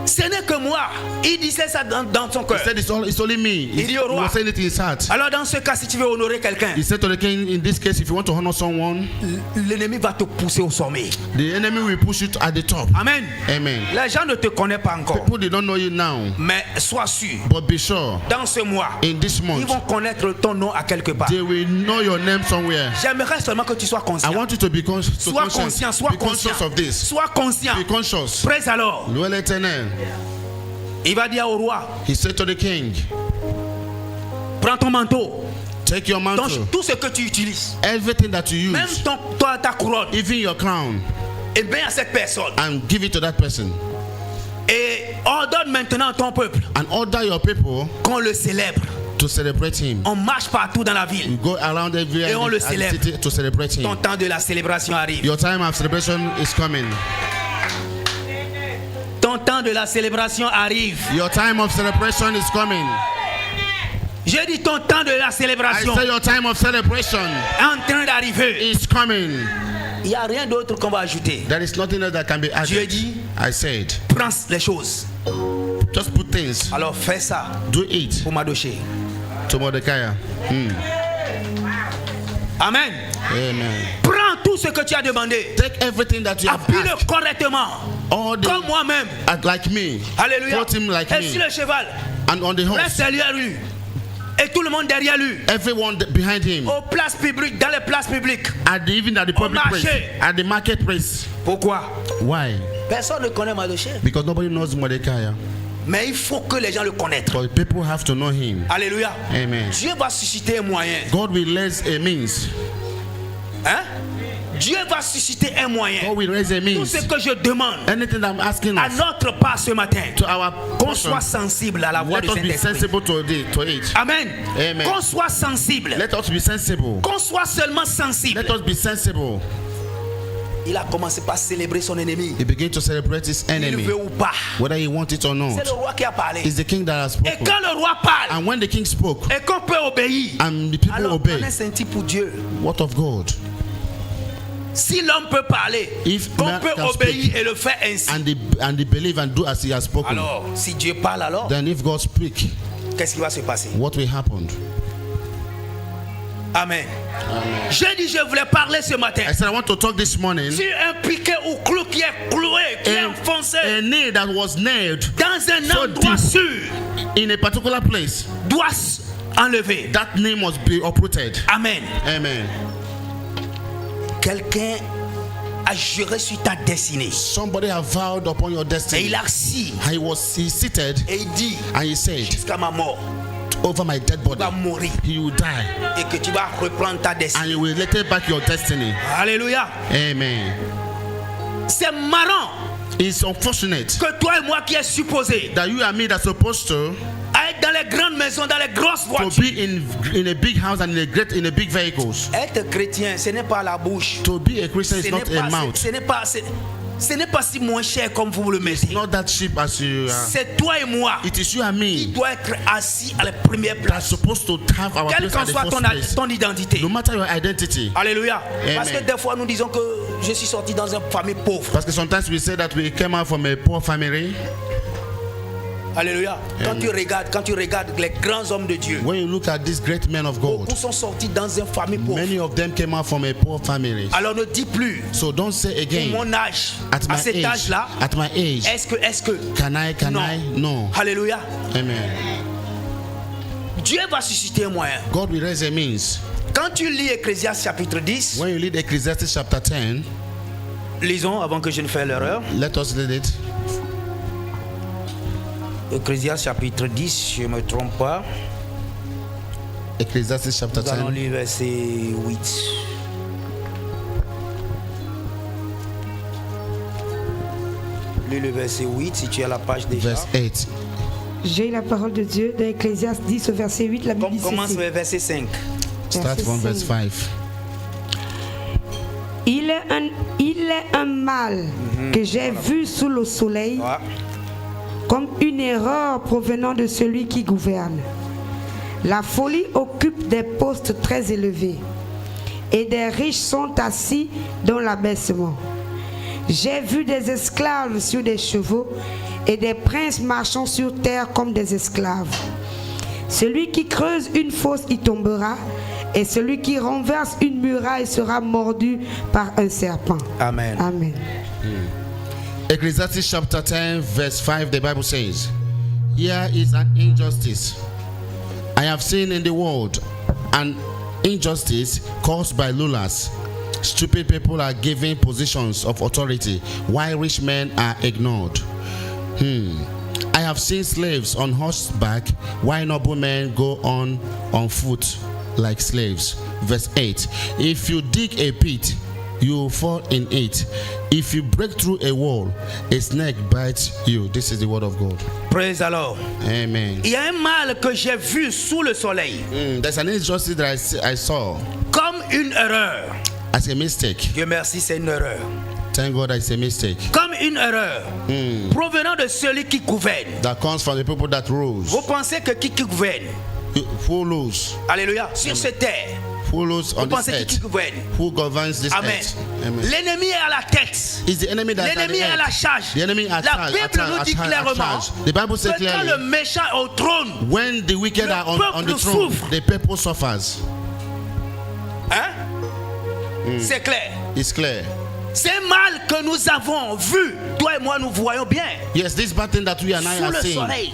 Ce n'est que moi. Il disait ça dans son cœur. He said it's only me. Il dit au He roi. was saying it in his heart. Alors dans ce cas, si tu veux honorer quelqu'un, He said to the king, in this case, if you want to honor someone, l'ennemi va te pousser au sommet. the enemy will push you at the top. Amen. Amen. Les gens ne te connaissent pas encore. People, they don't know you now. Mais sois sûr, But be sure, dans ce mois, in this ils month, vont connaître ton nom à quelque part. they will know your name somewhere. J'aimerais seulement que tu sois I conscient. want you to be Sois conscient, sois Be conscious conscient. of this. Sois conscient. Be conscious. Praise alors. Loué l'Éternel. Il va dire au roi, He said to the king, prends ton manteau. take your Donc, mantle, tout ce que tu utilises, everything that you même use, ta couronne, even your crown, et bien à cette personne. and give it to that person. Et ordonne maintenant à ton peuple And order your people qu'on le célèbre. to celebrate him. On marche partout dans la ville. You go around everywhere Et on le in the célèbre. city to celebrate Ton him. temps de la célébration arrive. Your time of celebration is coming. Ton temps de la célébration arrive. Your time of celebration is coming. J'ai dit ton temps de la I célébration say your time of celebration est en train d'arriver. is coming. Il n'y a rien d'autre qu'on va ajouter. There is nothing else that can be Dieu added. dit, I said, prends les choses. just put things. Alors fais ça Do it pour Madoché. to Mordecai. Amen. Amen. Prends tout ce que tu as demandé. Take everything that you have Appuie-le asked. correctement. All the, Comme moi-même. like me. Alléluia. Put him like Et me. sur le cheval, And on the horse. reste derrière lui. Et tout le monde derrière lui. Everyone behind him. Aux places publiques, dans les places publiques. Even at the public place. marché. At the marketplace. Pourquoi? Why? Personne ne connaît Madoché. Because nobody knows Mordecai. Mais il faut que les gens le connaissent. But people have to know him. Alléluia. Amen. Dieu va susciter un moyen. God will raise a means Hein? Dieu va susciter un moyen. God will raise a Tout means. ce que je demande Anything I'm asking à of, notre part ce matin, to our qu'on portion, soit sensible à la voix let du us be Saint-Esprit. sensible to it. Amen. Amen. Qu'on soit sensible. Let us be sensible. Qu'on soit seulement sensible. Let us be sensible. Il a commencé par célébrer son ennemi. He began to celebrate his Il enemy, veut ou pas. whether he wants it or C'est not. le roi qui a parlé. It's the king that has Et spoken. quand le roi parle And when the king spoke, et qu'on peut obéir, and the people alors obey, on est un type pour Dieu. what of God? Si l'homme peut parler, If qu'on man peut can obéir speak, et le faire ainsi, And they believe and do as he has spoken, alors si Dieu parle alors, then if God speak, qu'est-ce qui va se passer? what will happen? Amen. J'ai dit je voulais parler ce matin I said I want to talk this morning. sur un piquet ou clou qui est cloué, qui est enfoncé A nail that was nailed dans un so endroit deep. sûr in a particular place, doit enlever. that nail must be uprooted. Amen. Amen. Quelqu'un a juré sur ta destinée Somebody have vowed upon your et destiny. il a assis He seated et il dit and he said, jusqu'à ma mort, over my dead tu body, vas mourir he will die, et que tu vas reprendre ta and destinée. you will take back your destiny. Alléluia. Amen. C'est marrant It's unfortunate que toi et moi qui est supposé that you and me that's supposed to être dans les grandes maisons, dans les grosses be voitures. in a big house and in a big vehicles. Être chrétien, ce n'est pas la bouche. To be a Christian Ce is n'est not a pas, mouth. ce n'est pas si moins cher comme vous le mettez. Not that cheap as you are. C'est toi et moi It is you and qui me doit être assis à la première that's place. supposed to have our Quelle place qu'en at the soit first place. ton identité. No matter your identity. Alléluia. Parce que Amen. des fois nous disons que je suis sorti dans une famille pauvre. Parce que sometimes we say that we came out from a poor family. Alléluia. Quand tu regardes les grands hommes de Dieu, When you look at these great men of God, beaucoup sont sortis dans une famille pauvre. many of them came out from a poor family. Alors ne dis plus, So don't say pour again, mon âge, at à my cet age, âge-là, at my age, est-ce que, can non. I? No. Alléluia. Amen. Dieu va susciter un moyen. God will raise a means. Quand tu lis Ecclésiaste chapitre 10, When you read Ecclesiastes chapter 10, lisons avant que je ne fasse l'erreur. let us read it. Ecclésiaste chapitre 10, je ne me trompe pas. Ecclesiastes chapter Nous allons 10, lire verset 8. Lis le verset 8 si tu es à la page déjà. verse 8. J'ai la parole de Dieu dans Ecclésiaste 10 au verset 8. La Bible dit Commence ceci. vers verset 5. Start Verset from verse 5. 5. Il est un mal que j'ai vu sous le soleil Ouais. comme une erreur provenant de celui qui gouverne. La folie occupe des postes très élevés et des riches sont assis dans l'abaissement. J'ai vu des esclaves sur des chevaux et des princes marchant sur terre comme des esclaves. Celui qui creuse une fosse y tombera et celui qui renverse une muraille sera mordu par un serpent. Amen. Amen. Ecclesiastes chapter 10, verse 5, the Bible says, here is an injustice. I have seen in the world an injustice caused by rulers. Stupid people are given positions of authority, while rich men are ignored. I have seen slaves on horseback, while noble men go on foot like slaves. Verse 8. If you dig a pit, you will fall in it. If you break through a wall, a snake bites you. This is the word of God. Praise the Lord. Amen. Il y a un mal que j'ai vu sous le soleil There's an injustice that I saw comme une erreur. as a mistake. Dieu merci, c'est une erreur. Thank God it's a mistake Comme une erreur provenant de celui qui gouverne. that comes from the people that rules. Vous pensez que qui gouverne? Who rules? Alléluia. Sur cette terre. Who rules Vous on this pensez qui earth? gouverne? Who governs this Amen. earth? Amen. L'ennemi est à la tête. Is the enemy that's at L'ennemi the est à la head? charge. The enemy at La charge, Bible nous dit clairement The Bible says que quand le clearly, méchant est au trône, when the wicked le are on the peuple throne, souffre. the people suffers. hein? C'est clair. It's clear. C'est un mal que nous avons vu. Toi et moi, nous voyons bien. Yes, this bad thing that we and I Sous are le seeing soleil.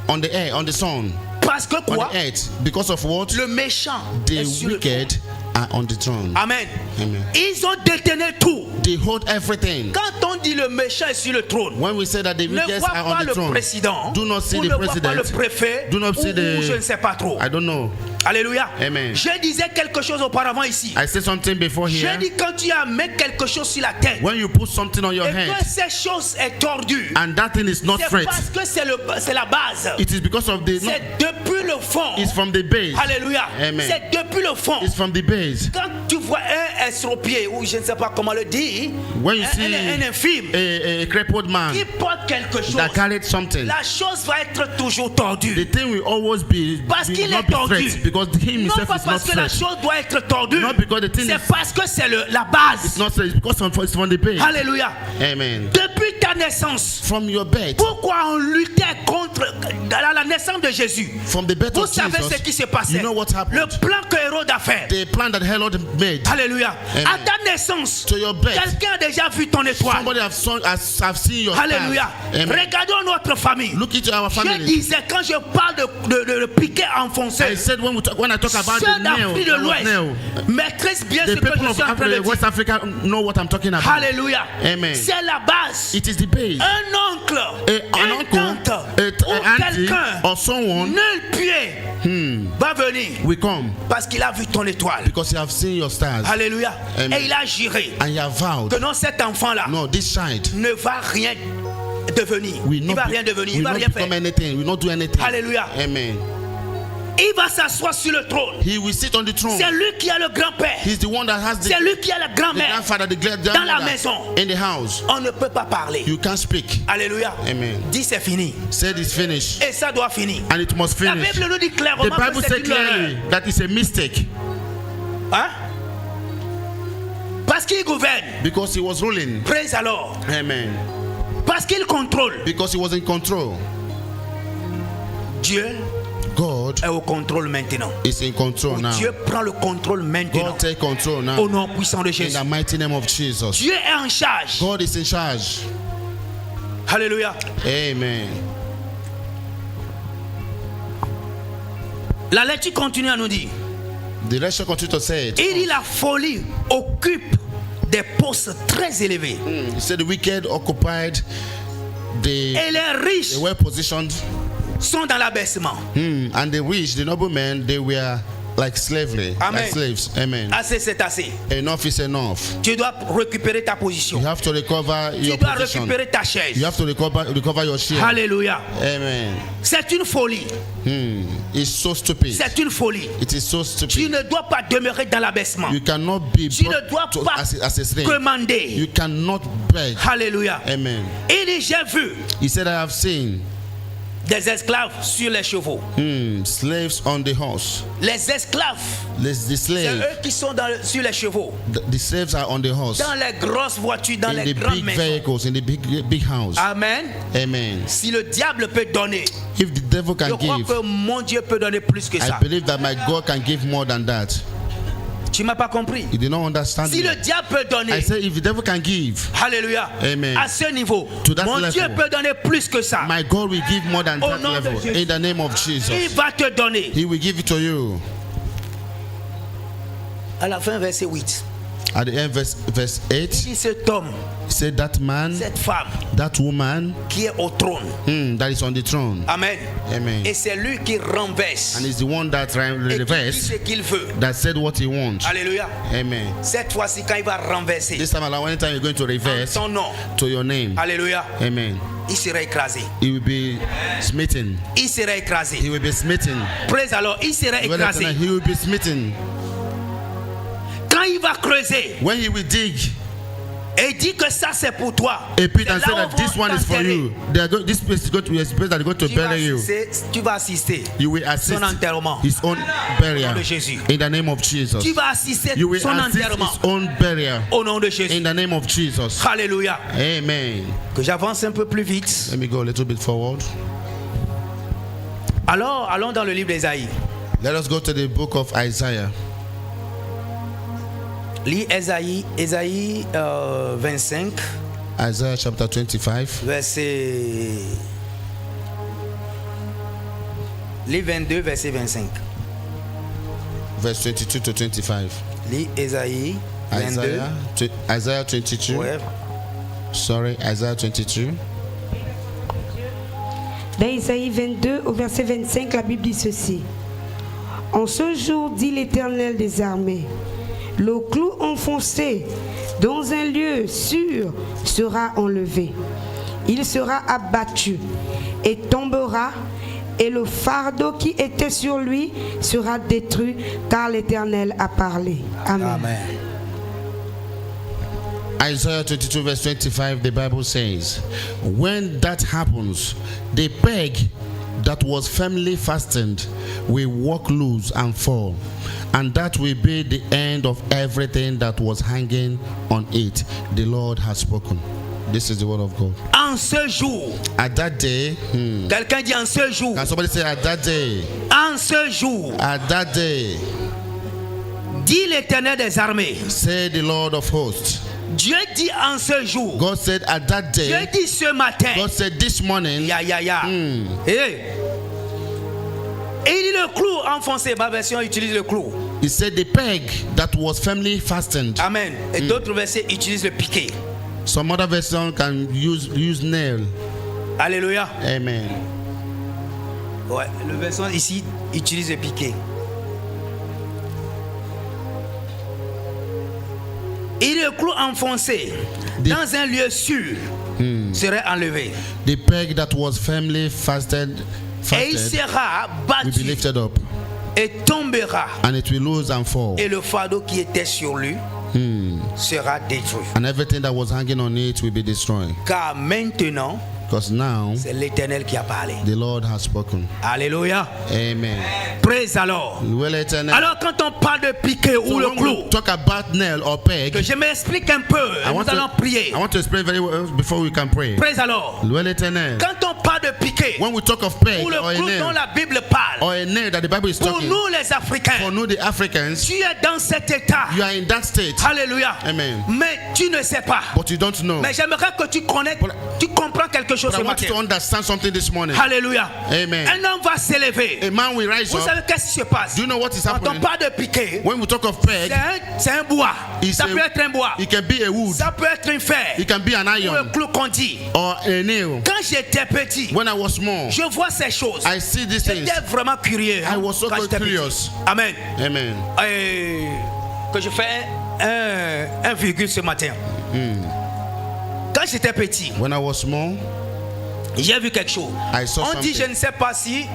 on the air, on the sun, Parce que on quoi? the earth, because of what? Le méchant est The sur le wicked trône. are on the throne. Amen. Amen. Ils ont détenu tout. They hold everything. Quand on dit le méchant est sur le trône, When we say that the ne wicked vois are pas on the le throne, président, do not see ou the ne vois pas le president. préfet, Do not see ou je ne sais pas trop. I don't know. Alléluia. Amen. Je disais quelque chose auparavant ici. I said something before J'ai here. dit quand tu as mis quelque chose sur la tête When you put something on your et head que cette chose est tordue, and that thing is not c'est straight, parce que c'est la base. it is because of the. C'est depuis le fond. It's from the base. Alléluia. Amen. C'est depuis le fond. It's from the base. Quand tu vois un estropié, ou je ne sais pas comment le dire, When you see un infirme a crippled man qui porte quelque chose, that carried something, la chose va être toujours tordue. the thing will always be Parce qu'il not est be tordu. straight because him Non himself pas is not parce que la straight. chose doit être tordue, Not because the thing c'est is parce que c'est la base. it's not straight. It's because it's from the base. Alléluia. Amen. Depuis ta naissance, From your birth, pourquoi on luttait contre la naissance de Jésus? from the birth Vous of savez Jesus, ce qui s'est passé. you know what happened? Le plan que Hérode a fait. The plan that Herod made. Alléluia. Amen. À ta naissance, To your birth, quelqu'un a déjà vu ton étoile. somebody have seen your Alléluia. stars. Amen. Regardons notre famille. Look into our Je family. disais, quand je parle de piquet enfoncé, I said when I talk about ceux the nail, d'Afrique de that was l'Ouest nail, maîtrisent bien ce the que people je of suis en train de Africa, West dire. Africa know what I'm talking about. Alléluia. Amen. C'est la base. It is the base. Un oncle, An une uncle, tante, ou an auntie, quelqu'un, or someone nul pied va venir will come parce qu'il a vu ton étoile. because you have seen your stars Alléluia. Amen. Et il a juré and you have vowed, que non, cet enfant-là no, this child ne va rien devenir. will Il not, va rien devenir. Il will va not rien become faire. anything, will not do anything. Alléluia. Amen. Il va s'asseoir sur le trône. He will sit on the throne. C'est lui qui a le grand-père. He's the one that has C'est lui qui a la the grand-mère. grandfather, the Dans la grandmother maison. in the house. On ne peut pas parler. You can't speak. Alléluia. Amen. Dis c'est fini. Said it's finished Et ça doit finir. and it must La finish. Bible nous dit The clairement Bible que c'est says une clearly erreur. that it's a mistake Hein? Parce qu'il gouverne. because he was ruling. Praise alors. Amen. Parce qu'il contrôle. Because he was in control. Dieu God est au contrôle maintenant. is in control now. Dieu prend le contrôle maintenant. God take control Au now. nom puissant de In Jésus. the mighty name of Jesus. Dieu est en charge. God is in charge. Alléluia. Amen. La lecture continue à nous dire. The lecture continue to say it. Il dit la folie occupe des postes très élevés. He said the wicked occupied Et les riches the well positioned, sont dans l'abaissement. and the rich, the noblemen, they were like slavery, Amen. like slaves. Amen. Assez, c'est assez. Enough is enough. Tu dois récupérer ta You position. have to recover Tu your dois position. récupérer ta chaise. You have to recover your share. Alléluia. Amen. C'est une folie. It's so stupid. C'est une folie. It is so Tu stupid. ne dois pas demeurer dans l'abaissement. You cannot be Tu ne brought dois to pas as a slave. commander. You cannot beg. Alléluia. Amen. Il dit, j'ai vu He said, I have seen des esclaves sur les chevaux. slaves on the horse. Les esclaves, The c'est slave, eux qui sont sur les chevaux. the slaves are on the horse. Dans les grosses voitures, dans In les the grandes big maisons. vehicles, in the big house. Amen. Amen. Si le diable peut donner, If the devil je can crois give, que mon Dieu peut donner plus que I ça. believe that my God can give more than that. Tu m'as pas compris. You did not understand Si me. le diable peut I donner, say if the devil can give, alléluia, Amen. à ce niveau, To that mon level. Dieu peut donner plus que ça. my God will give more than Au that nom de level. Jésus. In the name of Il Jesus. va te donner. He will give it to you. À la fin, verset 8. At the end, verse Il 8, dit cet homme, he said that man, cette femme that woman qui est au trône. that is on the throne. Amen. Amen. Et c'est lui qui renverse And he's the one that et qui dit reversed, ce qu'il veut. that said what he wants. Alléluia. Amen. Cette fois-ci, quand il va renverser This time around, anytime you're going to en reverse son nom, to your name, alléluia, amen, il sera écrasé. he will be smitten. Il sera écrasé. He will be smitten. Praise alors, il sera Well, écrasé. he will be smitten. Quand il va creuser When he will dig et dit que ça c'est pour toi, a pit c'est and là say où that vont this one is for t'enterrer. you, this place is going to be a place that is going to Tu vas bury you. tu vas assister You will assist son enterrement. his own burial de Jésus. in the name of Jesus. Tu vas assister You will son assist enterrement his own burial au nom de in Jésus. the name of Jesus. Alléluia. Amen. Que j'avance un peu plus vite. Let me go a little bit forward. Alors, allons dans le livre d'Ésaïe. Let us go to the book of Isaiah. Lis Ésaïe 25, Isaiah chapter 25, verset. Lis 22, verset 25. verse 22 to 25. Lis Ésaïe 22. Isaiah 22. Ouais. Sorry, Isaiah 22. Dans Isaïe 22, au verset 25, la Bible dit ceci. En ce jour, dit l'Éternel des armées, le clou enfoncé dans un lieu sûr sera enlevé. Il sera abattu et tombera, et le fardeau qui était sur lui sera détruit, car l'Éternel a parlé. Amen. Amen. Isaiah 22 verse 25, the Bible says, when that happens, the peg that was firmly fastened will walk loose and fall, and that will be the end of everything that was hanging on it. The Lord has spoken. This is the word of God. En ce jour, At that day, quelqu'un dit en ce jour, can somebody say at that day? en ce jour, At that day, dit l'Éternel des armées. say the Lord of hosts. Dieu dit en ce jour. God said at that Dieu day, dit ce matin. God said this morning, Ya. Et il dit le clou enfoncé. Ma version utilise le clou. he said the peg that was firmly fastened. Amen. Et d'autres versets utilisent le piquet. Some other version can use nail. Alléluia. Amen. Ouais, le version ici utilise le piquet. Et le clou enfoncé dans un lieu sûr serait enlevé. The peg that was firmly Et il fastened sera will be battu lifted up, et tombera. and it will lose and fall, Et le fardeau qui était sur lui sera détruit. and everything that was hanging on it will be destroyed. Car maintenant, Because now c'est l'Éternel qui a parlé. the Lord has spoken. Alléluia. Amen. Praise alors. Well, eternal. Alors quand on parle de piquet ou So le when clou, we talk about nail or peg, que je m'explique un peu, nous allons prier. I want to explain very well before we can pray. Praise alors. Well, eternal. Quand on parle de piquet When we talk of peg ou le or a clou dont nail la Bible parle, or a nail that the Bible is pour talking, nous les Africains, for nous the Africans, tu es dans cet état. you are in that state, Alléluia. Amen. Mais tu ne sais pas. but you don't know. Mais j'aimerais que tu connaisses, tu comprends quelque chose But ce I want you to matin. understand something this morning. Alléluia. Amen. Un homme va s'élever. A man will rise Vous up. savez qu'est-ce qui se passe? Do you know what is Quand on happening? parle de piquet, When we talk of peg, c'est un bois. it's Ça peut être un bois. it can be a wood, Ça peut être un fer. it can be an Ou un iron, clou qu'on dit. or a nail. Quand j'étais petit, When I was small, je vois ces choses. I see these things. J'étais vraiment curieux. I was so quand j'étais curious. petit. Amen. Amen. Et que je fais un virgule ce matin. Quand j'étais petit, When I was small, j'ai vu quelque chose. I saw On dit, something. je ne sais pas si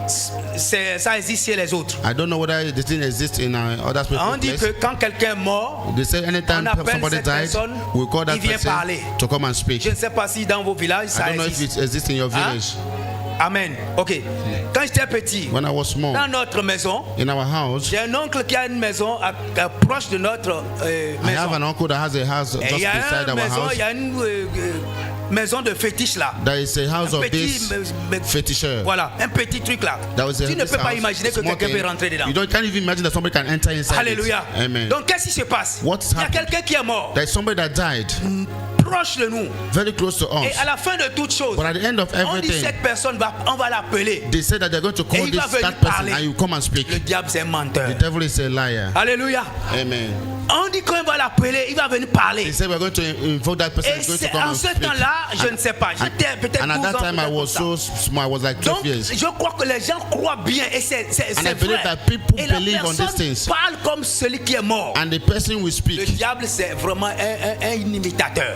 ça existe chez les autres. I don't know whether the thing exists in other On people's dit place. que quand quelqu'un est mort, They say anytime on appelle somebody cette died, personne, we call that il vient person parler. to come and speak. Je ne sais pas si dans vos villages I ça don't know if existe. it exists in your Hein? village. Amen. Ok. Quand j'étais petit, When I was small, dans notre maison, in our house, j'ai un oncle qui a une maison proche de notre I have an maison. uncle that has a house Et just il y a beside une our maison, house. il y a une maison de fétiche là. There is a house Un of petit, this mais- fetisher. Voilà, un petit truc là. That was Tu ne this peux pas house, imaginer que small quelqu'un thing. peut rentrer dedans. You can't even imagine that somebody can enter inside Alléluia. it. Amen. Donc qu'est-ce qui se passe? What's Il y a happened? quelqu'un qui est mort, There is somebody that died proche de nous. very close to Et us. à la fin de toute chose, But at the end of on dit everything, cette personne, on va l'appeler. they said that they're going to Et call il va this venir that person parler. and you come and speak. Le diable, c'est un menteur. The devil is a liar. Alléluia. Amen. On dit qu'on va l'appeler, il va venir parler. They said we're going to invoke that person. Et Is going to c'est come en and ce speak. temps-là, je ne sais pas. J'étais peut-être And 12 at that ans. time, I peut-être was comme so ça. small. I was like 12 Donc, years. je crois que les gens croient bien et c'est And I believe vrai. that people Et la believe on these personne things. parle comme celui qui est mort. And the person will Le speak. diable, c'est vraiment un imitateur.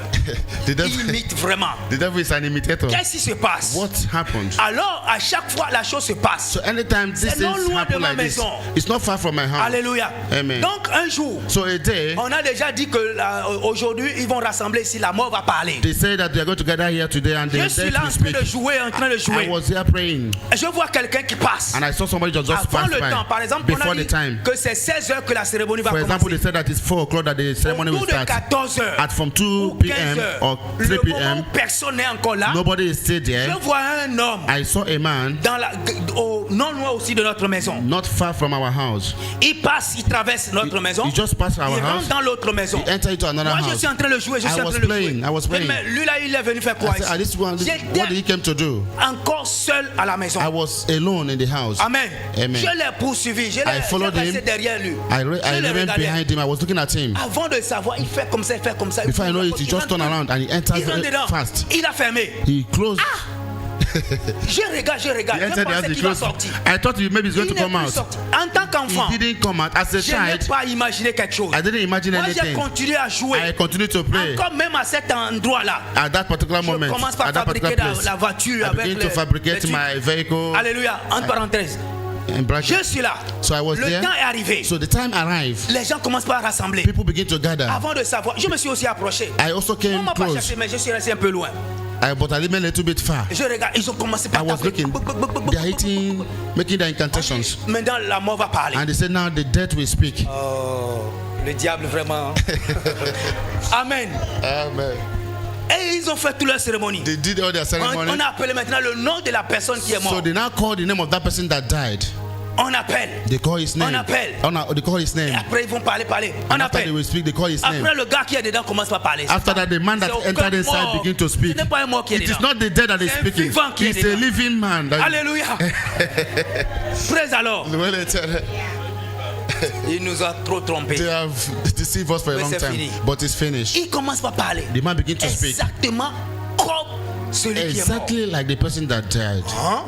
The Il devil, imite vraiment. the devil is an imitator. Qu'est-ce qui se passe? What happened? Alors, à chaque fois, la chose se passe. So anytime these C'est non things loin de happen ma like this, maison. it's not far from my house. Alléluia. Amen. Donc, un jour, So a day, on a déjà dit que aujourd'hui, ils vont rassembler si la mort va parler. they say that they are going to gather here today and Je they suis dead là will en train speak. de jouer, en train de I jouer. was here praying Et je vois quelqu'un qui passe. and I saw somebody just Avant pass le temps, par by exemple, on before a the dit time. que c'est 16 heures que la cérémonie va For example, they commencer. said that it's 4 o'clock that the ceremony Au will bout de start. 14 heures At from 2 ou 15 p.m. heures, or le 3 moment p.m., où personne n'est encore là, nobody is still je there. vois un homme I saw a man non loin aussi de notre maison. not far from our house. Il passe, il traverse notre maison. He just passed Il our rentre house. dans l'autre maison. He entered into another Moi, je house. suis en train de jouer, je I suis en was train de playing, jouer. I was playing. Mais lui là, il est venu faire quoi I said, ici? what did he J'étais came to do? encore seul à la maison. I was alone in the house. Amen. Amen. Je l'ai poursuivi, je I l'ai followed passé him. derrière lui. I Je l'ai ran regardé. behind him. I was looking at him. Avant de savoir, il fait comme ça, il fait comme ça. Before I know it, he just turned around and he entered Il rentre very dedans. fast. Il a fermé. He closed. Je regarde. He Je entered the house, pensais he qu'il va closed. sortir. I thought maybe he's going Il to n'est come plus out. sorti. En tant qu'enfant, He didn't come out. As a je n'ai child, pas imaginé quelque chose. I didn't imagine Moi, j'ai anything. continué à jouer. I continued to play. Encore même à cet endroit-là. At that particular Je moment, commence par at that particular fabriquer place, la voiture I avec began les to fabricate trucs. my vehicle Alléluia. Entre parenthèses. in bracket. Je suis là. So I was Le there. temps est arrivé. So the time arrived. Les gens commencent par rassembler. People begin to gather. Avant de savoir, je me suis aussi approché. I also On came m'a pas close. cherché, mais je suis resté un peu loin. But I lived a little bit far. Je regarde, ils ont commencé I par was taper. looking. They are hitting, making their incantations. Maintenant, la mort va parler. And they said, now the dead will speak. Oh, le diable vraiment. Amen. Amen. Et ils ont fait toute leur cérémonie. They did all their ceremony. On a appelé maintenant le nom de la personne qui est So morte. they now call the name of that person that died. On appelle. They call his name. On appelle. They call his Et name. après, ils vont parler. On And after they appelle. will speak, they call his name. Après, le gars qui est dedans commence par parler. After that, the man that C'est entered aucun inside mort. begin to speak. Ce n'est pas un mort qui est It is dedans. not the dead that is C'est un speaking. vivant qui est It's a dedans. living man. That Alléluia. Praise alors. Il nous a trop trompés. They have deceived us for a Mais long c'est time, fini. but it's finished. Il commence par parler. The man begin to speak Exactement comme celui qui est mort. exactly like the person that died. Hein?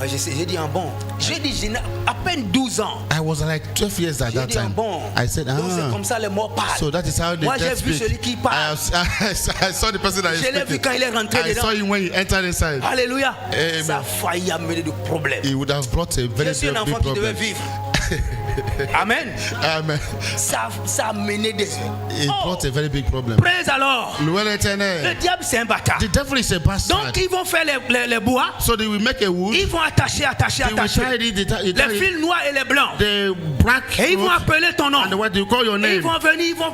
Ouais, j'ai dit un bon. J'ai dit, j'ai à peine 12 ans. I was like 12 years at J'ai that dit un time. bon. I said, Donc c'est comme ça les morts parlent. so that is how the Moi j'ai dead vu speak. celui qui parle. I saw the person that is Je l'ai vu speaking. quand il est rentré I dedans. saw him when he entered inside. Alléluia. Amen. Ça a failli amener des problèmes. He would have brought a very Je suis un big enfant qui devait problem. vivre. Amen. Amen. Ça a amené des. It brought a very big problem. Praise alors. Loué Le l'Éternel. diable c'est un bâtard. The devil is a bastard. Donc ils vont faire les bois. So they will make a wood. Ils vont attacher. They will tie it. Les fils noirs et les blancs. The black Et ils vont rope appeler ton nom. and the what you call your Et name. ils vont venir, ils vont.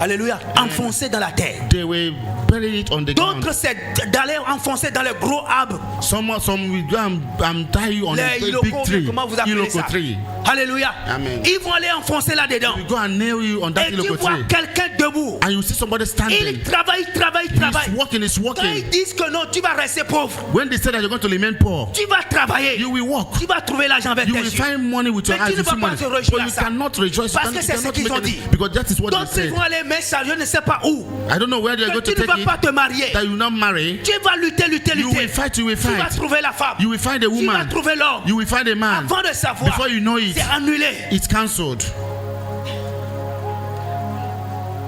Alléluia. Enfoncer dans la terre. They will bury it on the ground. D'autres, c'est d'aller enfoncer dans les gros arbres. Some will go and tie you on Les a big ilocos, tree. comment vous appelez Iloko ça? tree. Alléluia. Amen. Ils vont aller enfoncer là-dedans. We go and nail you on that Et tu iloko vois tree. quelqu'un debout. And you see somebody standing. Il travaille. He's working, he's Quand working. ils disent que non, tu vas rester pauvre. When they say that you're going to remain poor, Tu vas travailler. you will work. Tu vas trouver l'argent avec You tes will yeux. find money with your Mais tu eyes. ne You see vas pas money. te But réjouir à you ça. cannot rejoice. Parce You que c'est ce cannot qu'ils make ont it dit. because that is what they D'autres say. ils vont aller mettre ça, je ne sais pas où. I don't know where they're Que going to tu ne take vas pas it. te marier. That you will not marry. Tu vas lutter. You will fight. You will Tu vas fight. trouver la femme. You will find a Tu vas woman. trouver l'homme. You will find a man. Avant de savoir, Before you know it, c'est annulé. it's cancelled.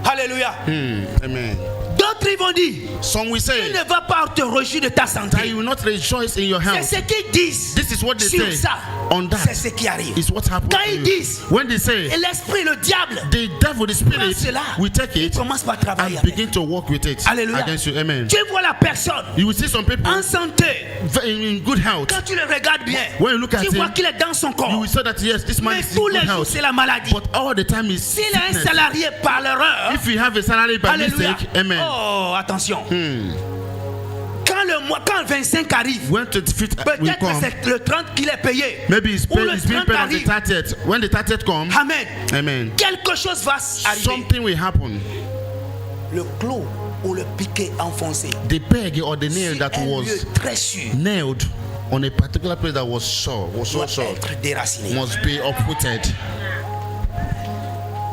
Alléluia. Amen. D'autres ils vont dire, Some will tu say ne vas pas te réjouir de ta that santé. you will not rejoice in your C'est health. ce qu'ils disent. This is what they Sur say. ça, On c'est that ce qui arrive. is what happens. Quand to ils you. disent, When they say et l'esprit, le diable, the devil, the spirit, prend cela, will take il it commence par travailler and avec. begin to work with it Alléluia. against you. Amen. Tu vois la personne You will see some people en santé. in good health. Quand tu le regardes bien, When you look at tu vois him, qu'il est dans son you corps. will say that yes, this man Mais is in tous good les jours, health. c'est la maladie. But all the time is S'il a un sickness. salarié par l'erreur, If you have a salary by alléluia. mistake, amen. Oh, attention. Quand 25 arrive, When 25th will peut-être que come, c'est le 30 qu'il est payé. maybe it's Ou le being paid 30 on the arrive. 30th. When the 30th comes, Amen. amen. Quelque chose va arriver. Something will happen. Le clou ou le piquet enfoncé. The peg or the nail C'est that un lieu was très sûr. nailed on a particular place that was so Doit short être déraciné. must be uprooted.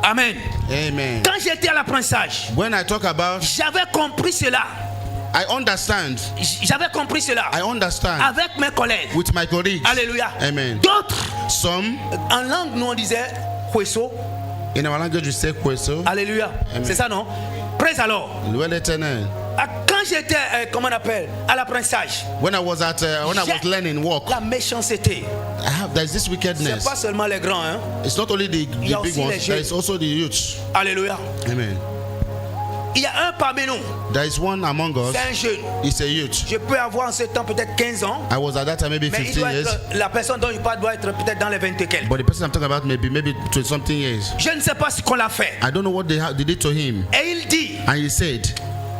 Amen. Amen. Quand j'étais à l'apprentissage, When I talk about, j'avais compris cela. I understand. J'avais compris cela I understand avec mes collègues. with my colleagues. Alléluia. Amen. D'autres, Some en langue, nous on disait Kweso. in our language we say kweso. Alléluia. Amen. C'est ça, non? Praise alors. Loué l'Éternel. Quand j'étais, comment on appelle, à l'apprentissage, When I was learning work, la méchanceté, there's this c'est wickedness. pas seulement les grands, hein? It's not only the y a big aussi les ones, jeunes. there is also the youths. Alléluia. Amen. Il y a un parmi nous, There is one among us, c'est un jeune. he's a youth. Je peux avoir en ce temps peut-être 15 ans, I was at that time maybe mais il 15 doit years, être, la personne dont je parle doit être peut-être dans les 20 et quelques. but the person I'm talking about maybe 20 something years. Je ne sais pas ce qu'on l'a fait. I don't know what they did to him. Et il dit, And he said,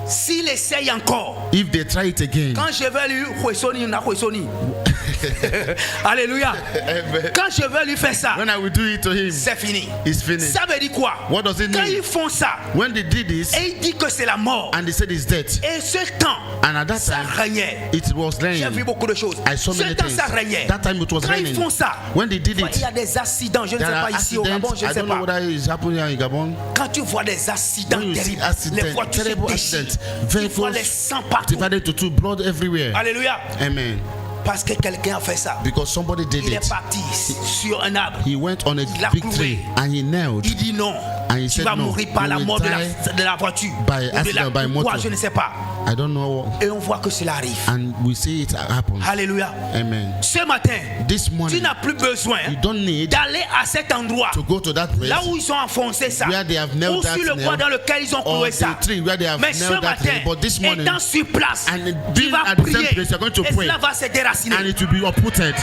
s'il essaye encore, if they try it again, quand je vais lui Khwesoni, na Khwesoni, Alléluia. Amen. Quand je vais lui faire ça, When I will do it to him, c'est fini. it's finished. Ça veut dire quoi? What does it Quand mean? ils font ça, When they did this, et il dit que c'est la mort, and they said it's death, et ce temps, and at that ça time, régnait. it was J'ai vu raining. beaucoup de choses. I saw Ce many temps, things. ça régnait. That time it was Quand ils raining. font ça, When they did il it, y a des accidents. Je ne sais there are pas ici au Gabon, accidents. je ne I sais don't know pas. whether it's happening here in Gabon. Quand tu vois des accidents When you see terribles, les accidents, voitures se terrible déchirent. accidents, Tu vois les vehicles sangs partout. divided to two, blood everywhere. Alléluia. Amen. Parce que quelqu'un a fait ça. Because somebody did Il est it. parti sur un arbre. He went on a l'a big cloué. tree and he knelt. Il dit non. And he Tu said vas no. mourir par You la will mort de die la voiture. by Ou de la accident, by quoi, motor. je ne sais pas. I don't know. Et on voit que cela arrive. And we see it happen. Alléluia. Amen. Ce matin, This tu morning, n'as plus besoin you don't need d'aller à cet endroit. to go to that place Là où ils ont enfoncé ça. where they have nailed Ou that sur le bois nail, dans lequel ils ont or cloué the ça. tree where they have Mais ce nailed that matin, nail. But this morning, étant sur place, and tu being vas at the same prier. place, you're going to Et pray. cela va se déraciner. And it will be uprooted.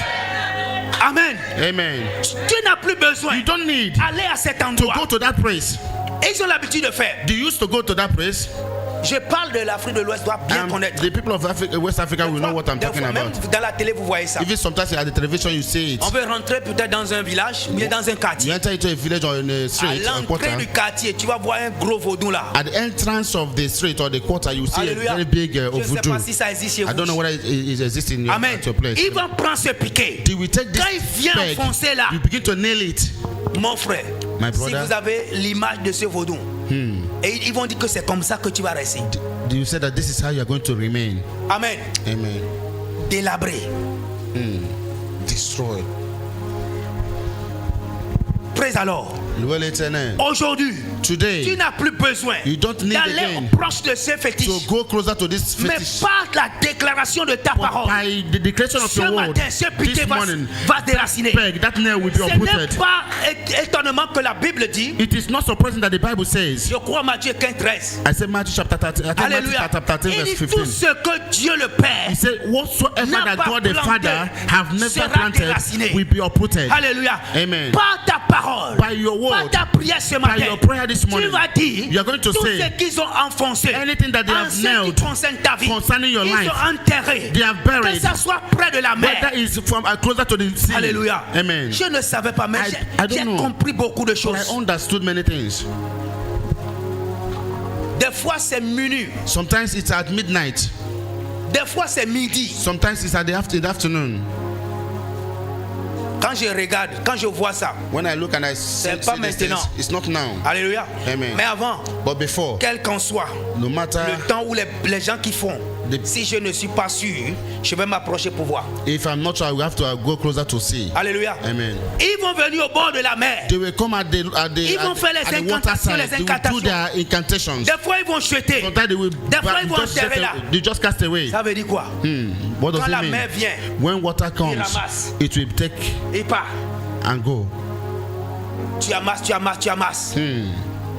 Amen. Amen. Tu n'as plus besoin You don't need d'aller à cet to endroit. go to that place. Et ils ont l'habitude de faire. They used to go to that place. Je parle de l'Afrique de l'Ouest, doit bien connaître. The people of Africa, West Africa will know what I'm Des talking fois, même about. dans la télé, vous voyez ça. Even sometimes at the television you see it. On veut rentrer peut-être dans un village, mais dans un You quartier. enter into a village or in a À street or l'entrée quarter. du quartier, tu vas voir un gros vaudou là. At the entrance of the street or the quarter, you see Alléluia. a very big Je ne sais voodoo. pas si ça existe chez I don't know vous. whether it exists in your, Amen. at your place. Ils vont prendre ce piquet. They will take this Quand il vient peg, enfoncer là, you begin to nail it. mon frère, My si brother. vous avez l'image de ce vaudou, et ils vont dire que c'est comme ça que tu vas rester. You said that this is how you are going to remain. Amen. Amen. Délabré. Destroyed. Praise alors. Louez l'Éternel. Aujourd'hui, tu Today, n'as plus besoin you don't need d'aller again proche de ce to fétiche. go closer to this Mais fetish. par la déclaration de ta But parole, by the declaration of ce your word, matin, ce piquet this va morning, se déraciner. peg, that nail will be Ce n'est uprooted. pas étonnement que la Bible dit, It is not surprising that the Bible says, je crois Matthieu 15, 13. I said Matthew chapter 13, I think Matthew Alléluia. chapter 13 Il verse dit tout 15. ce que Dieu le Père, He said, whatsoever n'a that pas God the planté Father have never sera planted déraciné. will be uprooted. Alléluia. Amen. Par ta parole, By your par word, ta prière ce matin, your prayer this tu morning, vas dire you are going to tout say, ce qu'ils ont enfoncé, anything that they en have ce nailed qui concerne ta vie, concerning your ils life, ont enterré, they have que buried, ça soit près de la mer. whether it's from closer to the sea. Alléluia. Amen. Je ne savais pas, mais I don't j'ai know. compris beaucoup de I choses. understood many things. Des fois c'est minuit, Sometimes it's at midnight. des fois c'est midi. Sometimes it's at in the afternoon. Quand je regarde, quand je vois ça, When I look and I see pas these things, maintenant. it's not now. alléluia. Amen. Mais avant, But before, quel qu'en soit no matter le temps où les gens qui font, si je ne suis pas sûr, je vais m'approcher pour voir. if I'm not sure, I will have to go closer to see. Alléluia. Amen. Ils vont venir au bord de la mer. They will come at the Ils vont faire les at the water incantations, side. les They will do incantations. their incantations. Des fois, ils vont jeter. Sometimes they will Des fois, ils vont just enterrer là. they just cast away. Ça veut dire quoi? What does Quand la it mer mean? vient, When water comes, ramasse. it will take il part. and go. Tu amasses, tu amasses, tu amasses.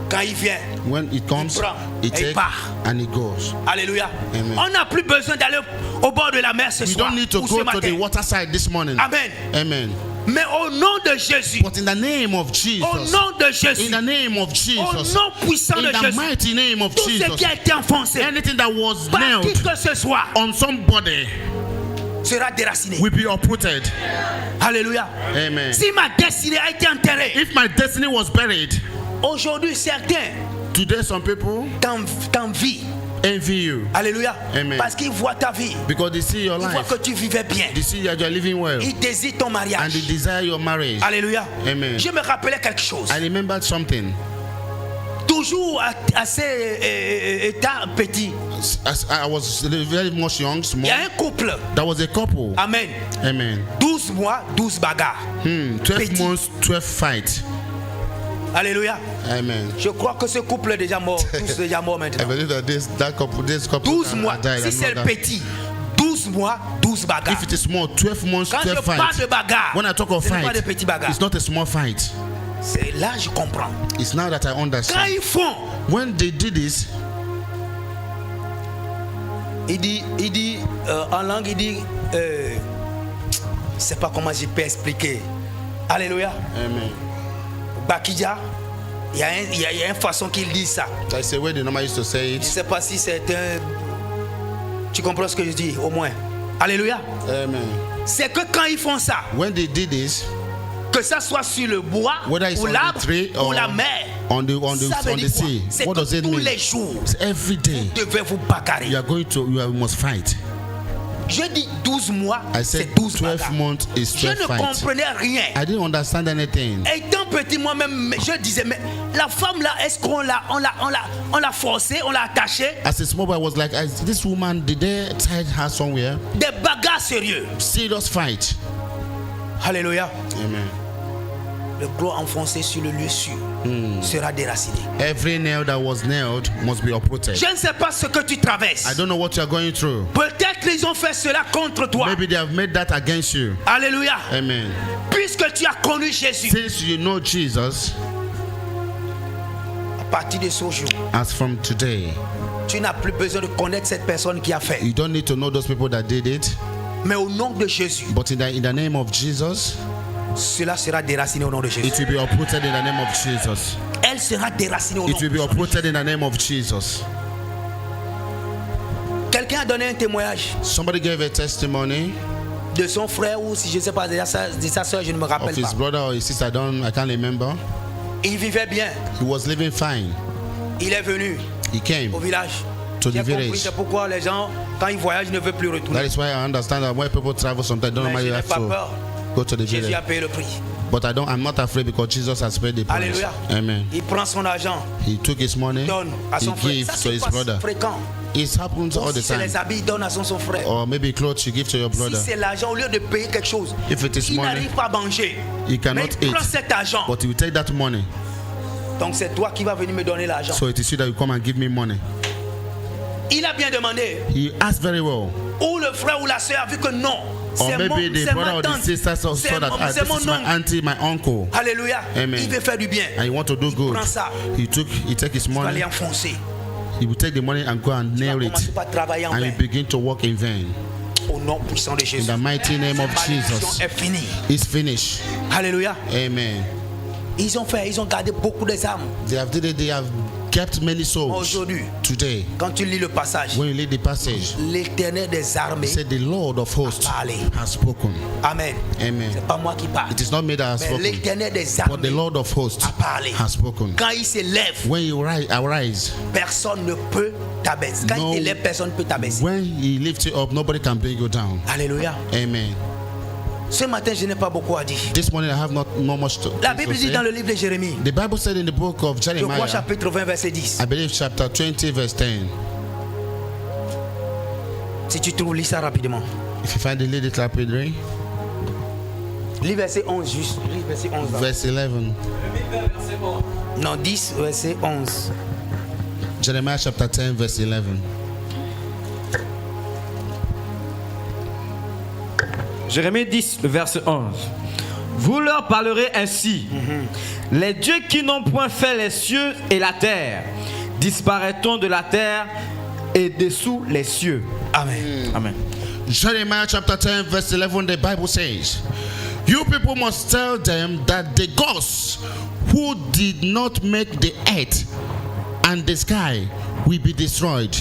Quand il vient, When it comes, prend it et il takes part. and it goes. alléluia. Amen. On n'a plus besoin d'aller au bord de la mer ce We soir don't need to ou go ce to the matin. water side this morning. Amen. Amen. Mais au nom de Jésus, But in the name of au Jesus, nom de Jésus, in the name of au Jesus, nom puissant in de the Jésus, mighty name of tout ce Jesus, qui a été enfoncé anything that was par qui nailed que ce soit on somebody sera déraciné. will be uprooted. Alléluia. Amen. Si ma destinée a été enterrée, If my destiny was buried, aujourd'hui certains today some people t'envient. envy you Alléluia. Amen. Parce qu'ils voient ta vie. because they see your Ils voient life, que tu vivais bien. they see that you are living well, Ils désirent ton and mariage. they desire your marriage. Alléluia. Amen. Je me rappelais quelque chose. I remembered something. Toujours assez état petit. As I was very much young, Il small, y a un couple. there was a couple. Amen. Amen. 12 mois, 12 bagarres. 12 Petit. months, 12 fights. Alléluia. Amen. Je crois que ce couple est déjà mort. Tous déjà morts I maintenant. believe that this couple 12 are mois. died Si and c'est not le that. petit, 12 mois, 12 bagarres. If it is small, 12 months, Quand je 12 parle fights. de bagarre, When I talk of ce n'est pas fight, de petits bagarres. it's not a small fight. C'est là que je comprends. It's now that I Quand understand. ils font, When they did this, il dit en langue, il dit, je ne sais pas comment je peux expliquer. Alléluia. amen. Bakidja, il y a une façon qu'il dit ça. That's the way the normal used to say Je ne it. sais pas si c'est un... Tu comprends ce que je dis, au moins. Alléluia. Amen. c'est que quand ils font ça, When they did this, que ça soit sur le bois, whether it's ou on the l'arbre, tree ou or la mer, on the ça veut dire quoi? sea, C'est what que does it tous mean? les jours, It's every day vous devez vous bagarrer. you must fight. Je dis 12 mois, I said c'est 12 12 bagarres. months is Je 12 ne fights. comprenais rien. I didn't understand anything. Étant petit moi-même, je disais, mais la femme là, est-ce qu'on l'a forcée, on l'a attachée? As a small boy, I was like, this woman, did they tie her somewhere? Des bagarres sérieuses. Serious fight. Alléluia. Amen. Le clou enfoncé sur le lieu sûr sera déraciné. Every nail that was nailed must be uprooted. Je ne sais pas ce que tu traverses. I don't know what you are going through. Peut-être qu'ils ont fait cela contre toi. Maybe they have made that against you. Alléluia. Amen. Puisque tu as connu Jésus, Since you know Jesus, à partir de ce jour, as from today, tu n'as plus besoin de connaître cette personne qui a fait. you don't need to know those people that did it, Mais au nom de Jésus, but in the name of Jesus, cela sera déraciné au nom de Jésus. it will be uprooted in the name of Jesus. Elle sera déracinée au nom It will de be Jésus. uprooted in the name of Jesus. Quelqu'un a donné un témoignage Somebody gave a testimony de son frère ou si je ne sais pas, de sa soeur, je ne me of rappelle his pas. brother or his sister. I can't remember. Il vivait bien. He was living fine. Il est venu He came. au village. To the J'ai compris, village. c'est pourquoi les gens, quand ils voyagent, ne veulent plus That retourner. is why I understand that when people travel sometimes, don't Mais normally je n'ai have pas to peur. go to the Jésus village. a payé le prix. But I'm not afraid because Jesus has paid the price. Alléluia. Amen. Il prend son argent, He took his money, donne à he son frère. gives Ça to se his passe brother. fréquent. It happens all Si the c'est time. les habits, il donne à son frère. Or maybe clothes you give to your Si brother. c'est l'argent, au lieu de payer quelque chose, If it is il money, n'arrive pas à manger. he Mais cannot il prend eat. cet argent. But he will take that money. Donc c'est toi qui vas venir me donner l'argent. So it is you that you come and give me money. Il a bien demandé. He asked very well. Ou le frère ou la soeur a vu que non. Or C'est maybe the c'est brother ma or the tante. sister saw C'est that c'est this mon is my oncle. auntie, my uncle, Alléluia. Amen. Il veut faire du bien. and you want to do good. prend ça. He take his Il va aller money. enfoncer. He will take the money and go and Il va nail commencer it, par travailler en and vain. you begin to work in vain. Au nom puissant de In Jésus. the mighty name of La malédiction Jesus, est finie. it's finished. Alléluia. Amen. Ils ont gardé beaucoup des âmes. They have kept many souls. Aujourd'hui, Today, quand tu lis le passage, when you read the passage, l'Éternel des armées, it said the Lord of hosts parlé. has spoken. Amen. Amen. C'est pas moi qui parle. It is not me that has Mais spoken, l'Éternel des but armées the Lord of hosts a parlé. has spoken. Quand il s'élève, When you arise, personne ne peut t'abaisser. Quand No. il t'élève, personne ne peut t'abaisser. when he lifts you up, nobody can bring you down. Alléluia. Amen. Ce matin, je n'ai pas beaucoup à dire. This morning I have not much to La Bible dit say. dans le livre de Jérémie, The Bible said in the book of je crois Jeremiah, chapitre 20, verset 10. I believe chapter 20, verse 10. Si tu trouves, lis ça rapidement. If you find the lady lapidary, Lis verset 11, juste. Lis verset 11. là. verse 11. Non, 10, verset 11. Jeremiah chapter 10, verse 11. Jérémie 10, le verset 11. Vous leur parlerez ainsi. Les dieux qui n'ont point fait les cieux et la terre disparaîtront de la terre et dessous les cieux. Amen. Amen. Jeremiah chapter 10, verse 11, the Bible says, you people must tell them that the gods who did not make the earth and the sky will be destroyed.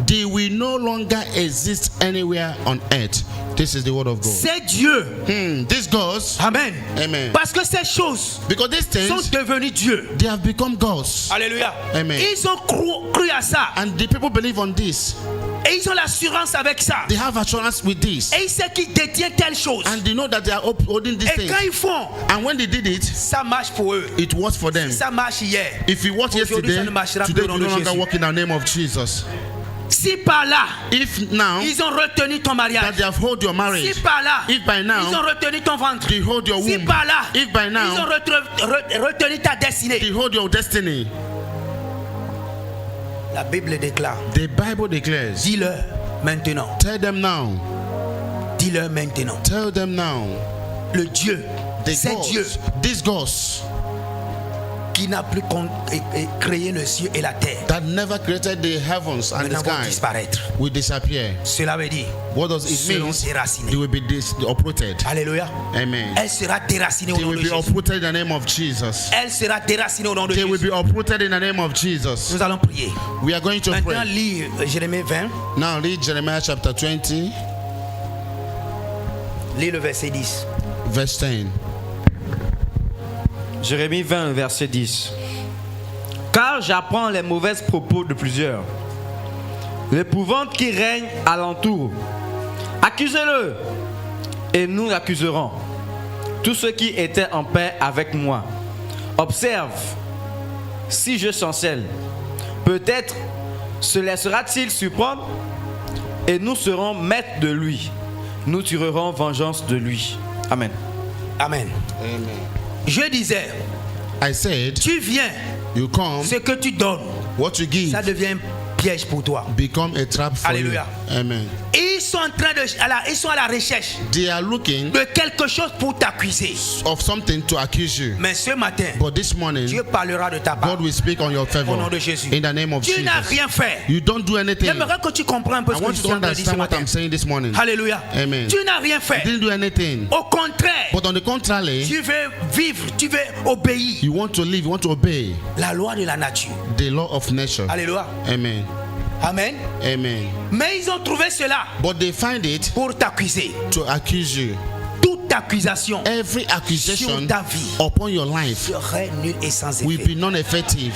They will no longer exist anywhere on earth. This is the word of God. C'est Dieu. These gods, Amen. Amen. Parce que ces choses because these sont things, devenues Dieu. they have become gods. Alléluia. Amen. Ils ont cru à ça. And the people believe on this. Et ils ont l'assurance avec ça. They have assurance with this. Et ils savent qu'ils détiennent telle chose. And they know that they are upholding these Et things. quand ils font, And when they did it, ça marche pour eux. it was for them. Ça marche hier. If you watch Aujourd'hui, yesterday, ça ne marchera today plus you au no nom de longer Jésus. walk in the name of Jesus. Si par là, If now ils ont retenu ton that mariage. they have hold your marriage, Si par là, if by ils now ont retenu ton ventre. they hold your Si womb, par là, if by ils ont now retenu ta destinée. they hold your destiny, La Bible déclare. the Bible declares, Dis-leur maintenant. tell them now, Dis-leur maintenant. tell them now, Le Dieu, the c'est Dieu gods, these gods qui n'a plus créé le ciel et la terre. that never created the heavens and the Maintenant vont sky disparaître. will disappear. Cela veut dire, What does it seront mean? déracinés. They will be uprooted. Alléluia. Amen. Elle sera déracinée au They nom will de be Jésus. uprooted in the name of Jesus. Elle sera déracinée au nom de They will Jésus. be uprooted in the name of Jesus. Nous allons prier. We are going to Maintenant, pray. lis Jérémie 20, Now read Jeremiah chapter 20, Lis le verset 10. Verse 10. Jérémie 20, verset 10. Car j'apprends les mauvaises propos de plusieurs, l'épouvante qui règne alentour. Accusez-le, et nous l'accuserons, tous ceux qui étaient en paix avec moi. Observe, si je chancelle, peut-être se laissera-t-il surprendre, et nous serons maîtres de lui. Nous tirerons vengeance de lui. Amen. Amen. Amen. Je disais, I said, tu viens, you come, ce que tu donnes, what you give ça devient un piège pour toi. become a trap for Alléluia. you. Amen. Ils sont à la recherche They are looking de quelque chose pour t'accuser. of something to accuse you. Mais ce matin, But this morning, Dieu parlera de ta part. God will speak on your Au favor. nom de Jésus. In the name of Tu n'as Jesus. rien fait. You don't do anything. J'aimerais que tu comprennes un peu I ce que want je you suis to en train de dire ce understand what matin. I'm saying this morning. Alléluia. Amen. Tu n'as rien You fait. didn't do anything. Au contraire, But on the contrary, tu veux vivre, tu veux obéir you want to live, you want to obey la loi de la nature. the law of nature. Alléluia. Amen. Amen. Amen. Mais ils ont trouvé cela But they find it pour t'accuser. to accuse you. Toute accusation Every accusation sur ta vie upon your life serait nulle et sans will effet. be non-effective,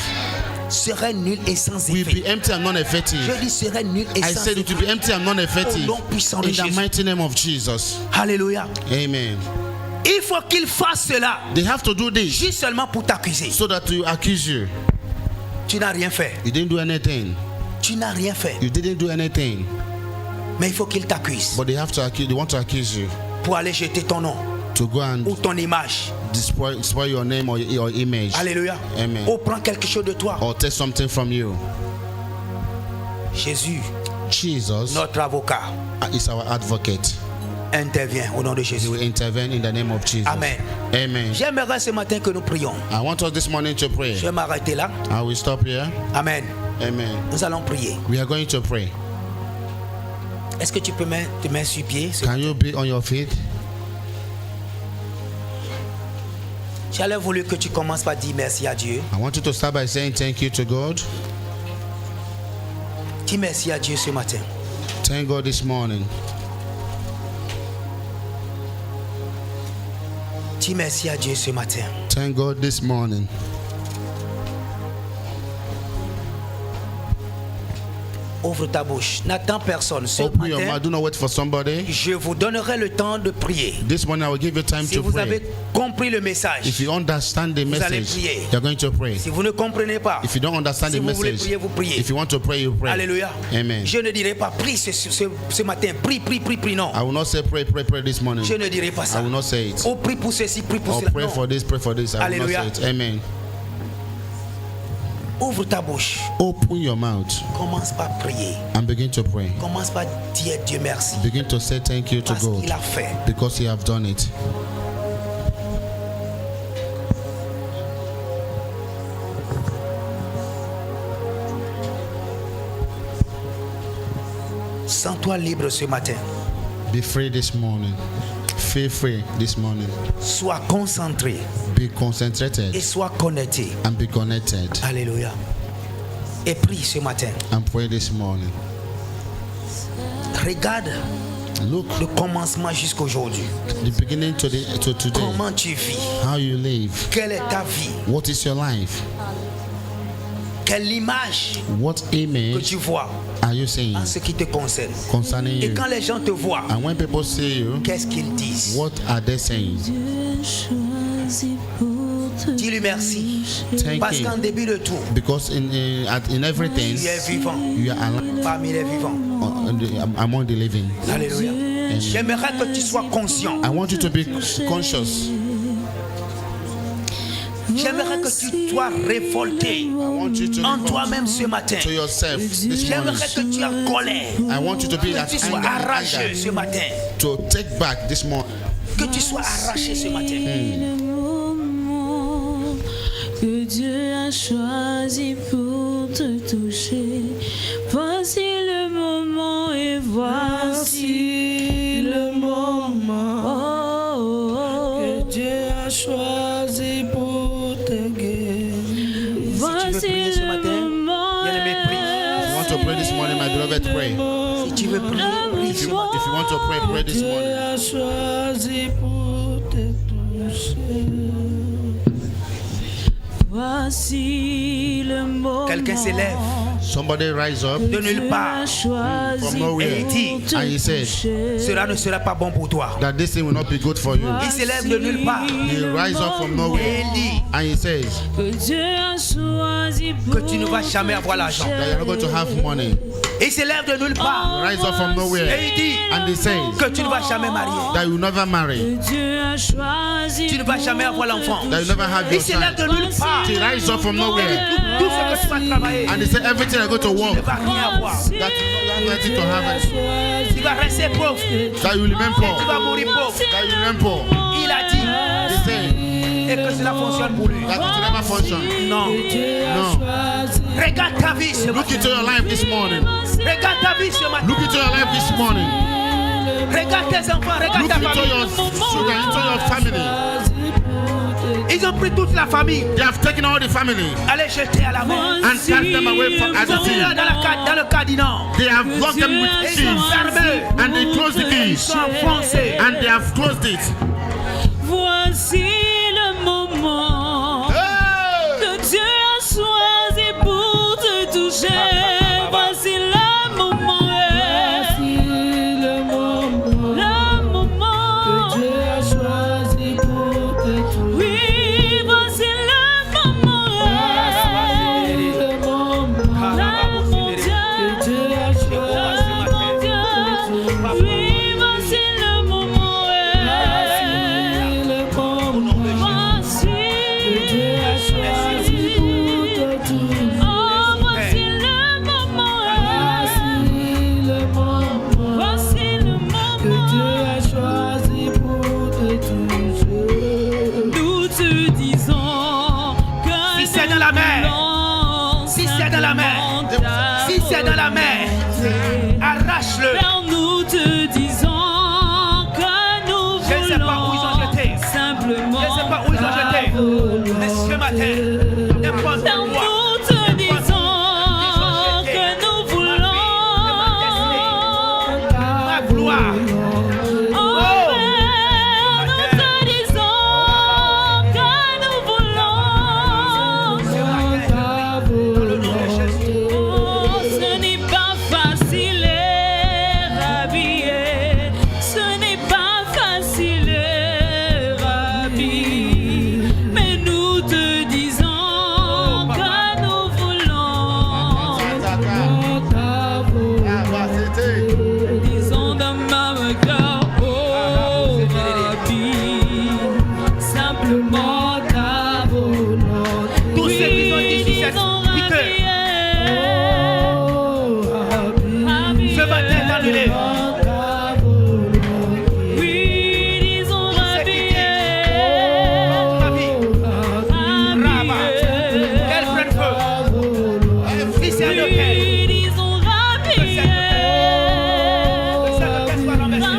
Serait nulle et sans will effet. be empty and non-effective. Je dis serait nulle et I sans said it will be effet. empty and non-effective. Au nom puissant de In the Jésus. mighty name of Jesus. Alléluia. Amen. Il faut qu'ils fassent cela They have to do this juste seulement pour t'accuser. so that you accuse you. Tu n'as rien fait. You didn't do anything. Tu n'as rien fait. You didn't do anything. Mais il faut qu'ils t'accusent But they have to accuse. They want to accuse you pour aller jeter ton nom to go and ou ton image. destroy your name or your image, Alléluia. Amen. Ou prendre quelque chose de toi. or take something from you. Jésus, Jesus notre avocat, is our advocate. intervient au nom de He Jésus. will intervene in the name of Jesus. Amen. Amen. J'aimerais ce matin que nous prions. I want us this morning to pray. Je vais m'arrêter là. I will stop here. Amen. Amen. Nous allons prier. We are going to pray. Est-ce que tu peux mettre tes mains sur pied? Can you be on your feet? J'allais voulu que tu commences par dire merci à Dieu. I want you to start by saying thank you to God. Dis merci à Dieu ce matin. Thank God this morning. Dis merci à Dieu ce matin. Thank God this morning. Ouvre ta bouche. N'attends personne. Ce Open your matin, mouth. Do not wait for somebody. je vous donnerai le temps de prier. This morning I will give you time Si to vous avez pray. compris le message, If you understand the allez message, prier. you're going to pray. si vous ne comprenez pas, If you don't understand si the vous voulez message, prier, vous priez. if you want to pray, you pray. Alléluia. Amen. Je ne dirai pas prie ce matin. Prie, non. I will not say pray this morning. Je ne dirai pas I ça. will not say it. Oh, prie pour ceci, prie pour Or cela. pray Non. for this, pray for this. I will Alléluia. not say it. Amen. Ouvre ta bouche. Open your mouth Commence par prier. and begin to pray. Commence par dire Dieu merci. Begin to say thank you to Parce God qu'il a fait. because He have done it. Sens-toi libre ce matin. Be free this morning. Feel free this morning. Sois concentré Be concentrated et sois connecté. and be connected Alléluia. Et prie ce matin. and pray this morning. Regarde Look, le commencement jusqu'aujourd'hui. the beginning to today. Comment tu vis? How you live. Quelle est ta vie? What is your life? Quelle image What que image tu vois are you seeing en ce qui te concerne? concerning Et you? quand les gens te voient, And when people see you, qu'est-ce qu'ils disent? what are they saying? Dis-lui merci. Thank Parce qu'en Him. début de tout, Because in everything, tu es vivant you are alive parmi les vivants. among the living. Alléluia. J'aimerais que tu sois conscient. I want you to be conscious. J'aimerais que tu sois révolté I want you to en be toi-même ce matin. to yourself this morning. J'aimerais que tu aies colère. I want you to be Que that tu sois anger, arraché ce matin. to take back this morning. Que tu sois arraché ce matin. Le moment que Dieu a choisi pour te toucher. Voici le moment et voici le moment que Dieu a choisi pour te guérir. Si tu veux prier ce matin, bien-aimé, prie. You want want to pray this morning, my beloved, pray. Si tu veux prier, prie If ce you matin. want to pray, pray this morning. a choisi pour te toucher. Voici le moment. Quelqu'un s'élève Somebody rise up. de nulle part. From nowhere. Et il dit, And he said cela ne sera pas bon pour toi. that this thing will not be good for you. Il s'élève de nulle part. He rise up from Et nowhere. il dit And he says Que Dieu a choisi que tu ne vas jamais avoir l'argent. that you're not going to have money. Il s'élève de nulle part. Rise up from nowhere. Et il dit And he says que tu ne vas jamais marier. that you will never marry. Dieu a choisi Tu ne vas jamais avoir l'enfant. That you never have Il your s'élève son. de nulle part. He rise up from nowhere. Tout ce que tu vas travailler, And he said everything I go to tu work. ne vas rien avoir. That you don't have anything to have it. Tu vas rester pauvre. That you will remain poor. Tu vas mourir pauvre. That you remain poor. Il a dit He said et que cela fonctionne pour lui. that it will never function. Non. No. Regarde ta vie ce Look matin. into your life this morning. Regarde ta vie ce matin. Look into your life this morning. Regarde tes enfants. Regarde Look ta into famille. your children, into your family. Ils ont pris toute la famille. They have taken all the family Allez jeter à la mer. and cast them away from as Ils a ont mis là team. dans le cadenas. They have locked them with Ils sont keys fermés. and they closed the Ils keys sont enfoncés. and they have closed it. Voici le moment que Dieu a choisi pour te toucher. Voici le moment. Le moment Le moment. que Dieu a choisi pour te toucher. Oui, voici le moment. Le moment Mon Dieu. que Dieu a choisi Mon Dieu. Oui, voici le moment. le moment Voici. que Dieu a choisi pour te toucher. Oh, voici le moment. Le moment Voici le que Dieu moment. a choisi pour te toucher. Nous te disons que Si c'est dans la mer, si c'est dans la mer, si c'est dans la mer, arrache-le. Père, nous te disons que nous Je ne sais pas où ils ont voulons jeté. simplement. Je ne sais pas où ils ont jeté. Mais ce matin, n'importe Père, quoi. nous te disons que nous voulons. Ma gloire. Oh, Père, nous te disons que nous voulons. Oh, ce n'est pas facile, Rabbi. Ce n'est pas facile, Rabbi. Mais nous te disons que nous voulons. Disons dans ma cœur, oh Rabbi. Simplement ta volonté. Tous ceux qui ont dit sur cette piqueur, ce matin est annulé. Oui, disons Rabbi. Ma vie, Rabat, qu'elle prenne feu. Si c'est un hôtel, Oui, disons Rabbi. que cet hôtel soit renversé.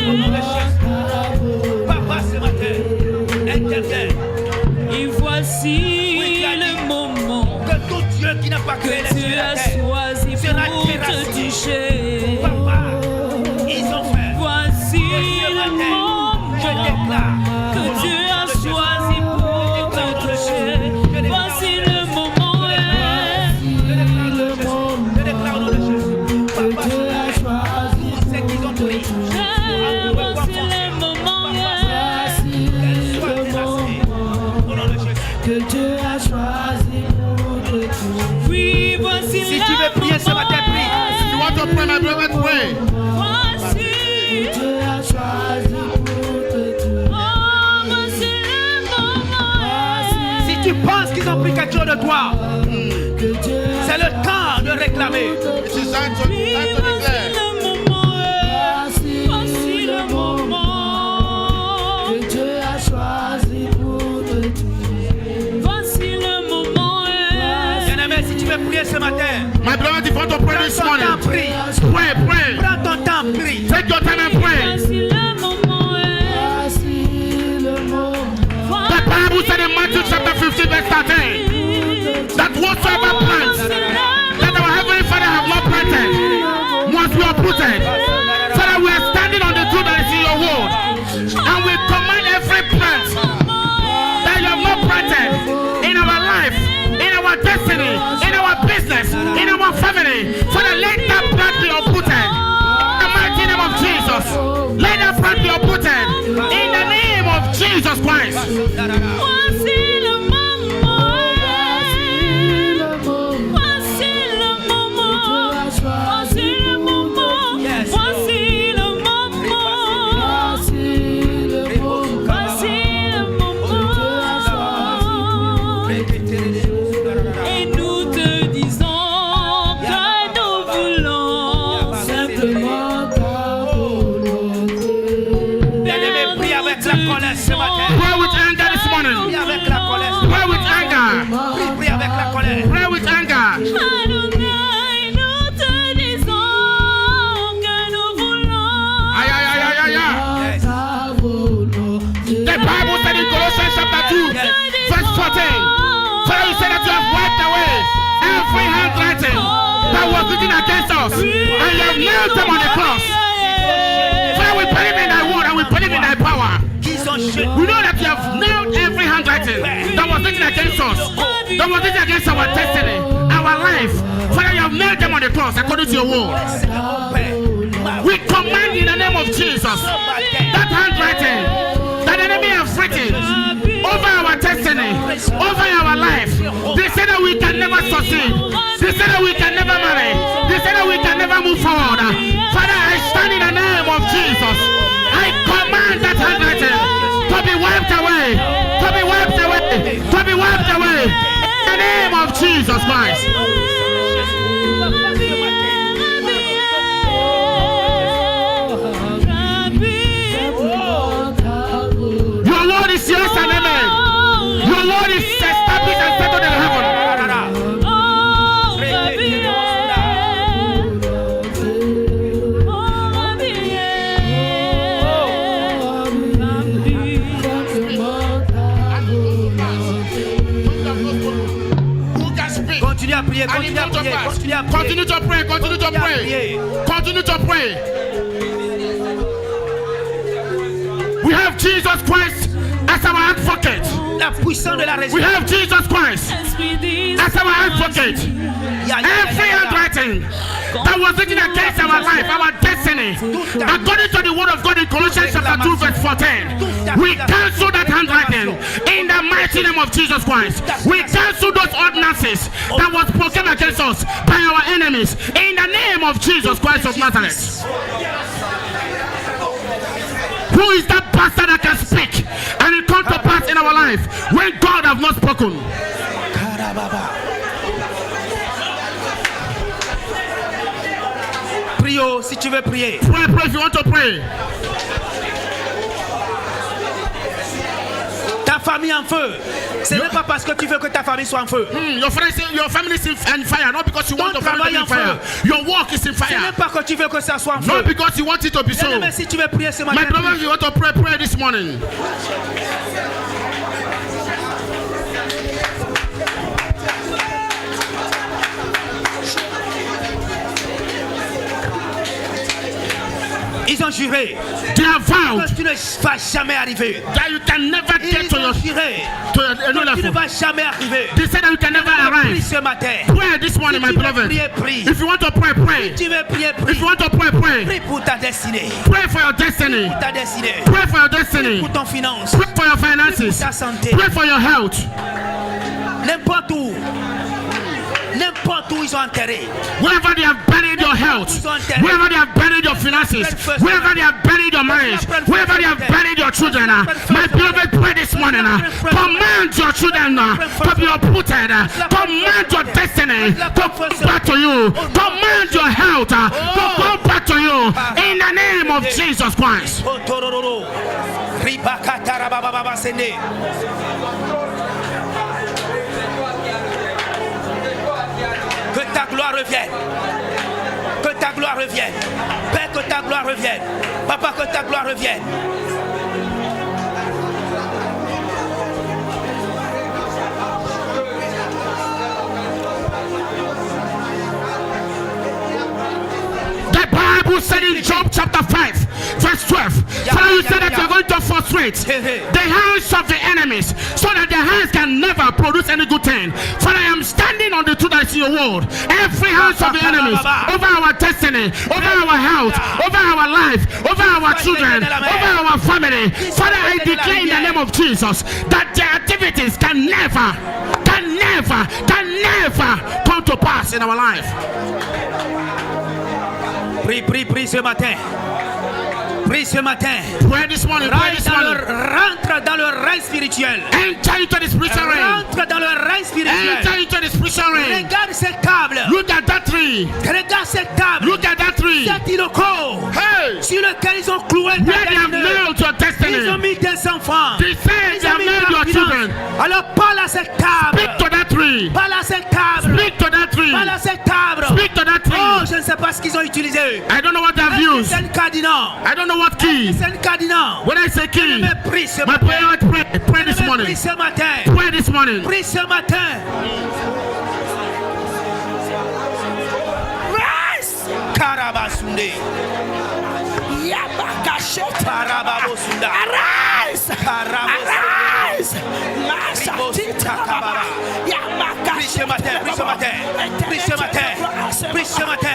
Au nom de Jésus. Papa, ce matin, interviens. Et voici le moment Que tout Dieu qui n'a pas créé que les tu cieux et la as terre choisi sera pour te déraciné. toucher. Papa, ils ont fait. Voici Et ce le matin, je déclare moment que Dieu a choisi pour te toucher. Voici le moment. Je déclare au nom de Jésus. Papa, tous ceux qui ont pris. Voici le moment. Qu'elle soit déracinée. Au nom de Jésus. Que Dieu a choisi pour te toucher. Oui, voici Si le tu veux prier ce matin, prie. You want to pray, my beloved, pray. Voici. Dieu a choisi pour te toucher. Oh, voici le moment. Si tu penses qu'ils ont pris quelque chose de toi, Que Dieu a c'est le temps de réclamer. It is time to Oui, voici declare. le moment. Voici le moment. que Dieu a choisi pour te toucher. Voici le moment. Bien-aimé, si tu veux prier ce matin, My beloved, if you want to pray this prends ton temps, morning, prie. pray, pray. Prends ton temps, prie. Take your time and pray. Voici le moment. Voici le moment. The Bible said in Matthew chapter 15, verse 13, that whatsoever plans that our heavenly your family. Father, let that blood be uprooted. In the mighty name of Jesus. Let that blood be uprooted. In the name of Jesus Christ. Voici le moment. Voici le moment. Voici le moment. Voici le moment. Voici le moment. Et nous te disons que nous voulons simplement ta volonté. Bien-aimé, prie avec la colère ce matin. Pray with anger this morning. Prie avec la colère. Pray with anger. Prie avec la colère. Pray with anger. Adonai, nous te disons que nous voulons. Aye, aye, aye, aye, aye. Yes. The Bible said in Colossians chapter 2, verse 14. Father, you said that you have wiped away every handwriting that was written against us, and you have nailed them on the cross. Father, we believe in thy word and we believe in thy power. Qu'ils ont jeté. We know that you have nailed every handwriting that was written against us, that was written against our destiny, our life. Father, you have nailed them on the cross according to your word. We command in the name of Jesus that handwriting that the enemy has written over our destiny, over our life. They say that we can never succeed. They say that we can never marry. They say that we can never move forward. Father, I stand in the name of Jesus. I command that handwriting to be wiped away, to be wiped away, to be wiped away. In the name of Jesus Christ. Your word is yes and amen. Your word is established and settled in heaven. Who can speak? Continue à prier, And continue à in front of prier, us. continue à prier. Continue to pray, continue to pray. Continue to pray. We have Jesus Christ as our advocate. La puissance de la We résurrection. have Jesus Christ as our advocate. Every handwriting that was written against our life, our destiny, according to the word of God in Colossians chapter 2 verse 14, we cancel that handwriting in the mighty name of Jesus Christ. We cancel those ordinances that was spoken against us by our enemies in the name of Jesus Christ of Nazareth. Who is that pastor that can speak and it comes to pass in our life when God have not spoken? Prie si tu veux prier. Pray, pray if you want to pray. Ta famille en feu. Ce n'est pas parce que tu veux que ta famille soit en feu. Your family is in fire, not because you want Ton your family to be in travail en fire. Your work is in Ce n'est fire, pas que tu veux que ça soit en feu. not because you want it to be so. Mais si tu veux prier ce matin, My brother, if you want to pray, pray this morning. ils ont juré They have vowed que tu ne vas jamais arriver. that you can never get Ils to ont your juré a new que tu ne level. vas jamais arriver. They said that you can never Prie arrive. ce matin. Pray this morning, my Si tu veux beloved. prier, prie. If you want to pray, pray. Tu veux prier, If prie. you want to pray, pray. Prie pour ta destinée. Pray for your destiny. Pour ta destinée. Pray for your destiny. Pour ton finance. Pray for your finances. Ta santé. Pray for your health. N'importe où. N'importe où ils ont enterré. Wherever they have buried your health, wherever they have buried your finances, wherever they have buried your marriage, wherever they have buried your children, my beloved, pray this morning. Command your children to be uprooted. Command your destiny to come back to you. Command your health to come back to you in the name of Jesus Christ. Otororo. Ribakatarabababa sende. Que ta gloire revienne. Que ta gloire revienne. Père, que ta gloire revienne. Papa, que ta gloire revienne. The Bible said in Job chapter 5, Verse 12. Father, you said that you're going to frustrate the hands of the enemies so that their hands can never produce any good thing. Father, I am standing on the truth that's in your word. Every hands of the enemies over our destiny, over our health, over our life, over our children, over our family. Father, I declare in the name of Jesus that their activities can never come to pass in our life. Prie ce matin. Prie ce matin. Pray this morning. Pray this morning. Rentre dans le règne spirituel. Enter into the spiritual realm. Rentre dans le règne spirituel. Enter into the spiritual realm. Regarde cette table. Look at that tree. Regarde cette table. Look at that tree. Cet iloko. Hey. Sur lequel ils ont cloué ta Where they have destinée. nailed your destiny. Ils ont mis tes enfants. They say they have nailed your children. Alors parle à cette table. Speak to that tree. Parle à cette table. Speak to that tree. Parle à cette table. Speak to that tree. Oh, je ne sais pas ce qu'ils ont utilisé. I don't know what they've used. C'est un cadenas. I don't know what key. C'est un cadenas. When I say key, Mais prie ce my matin. prayer, pray this Prie morning. ce matin. Pray this morning. Prie ce matin. Rise. Karabasunde. Karababosunda. Arise! Karabosunda. Arise! Prie ce matin, prie ce matin, prie ce matin, prie ce matin,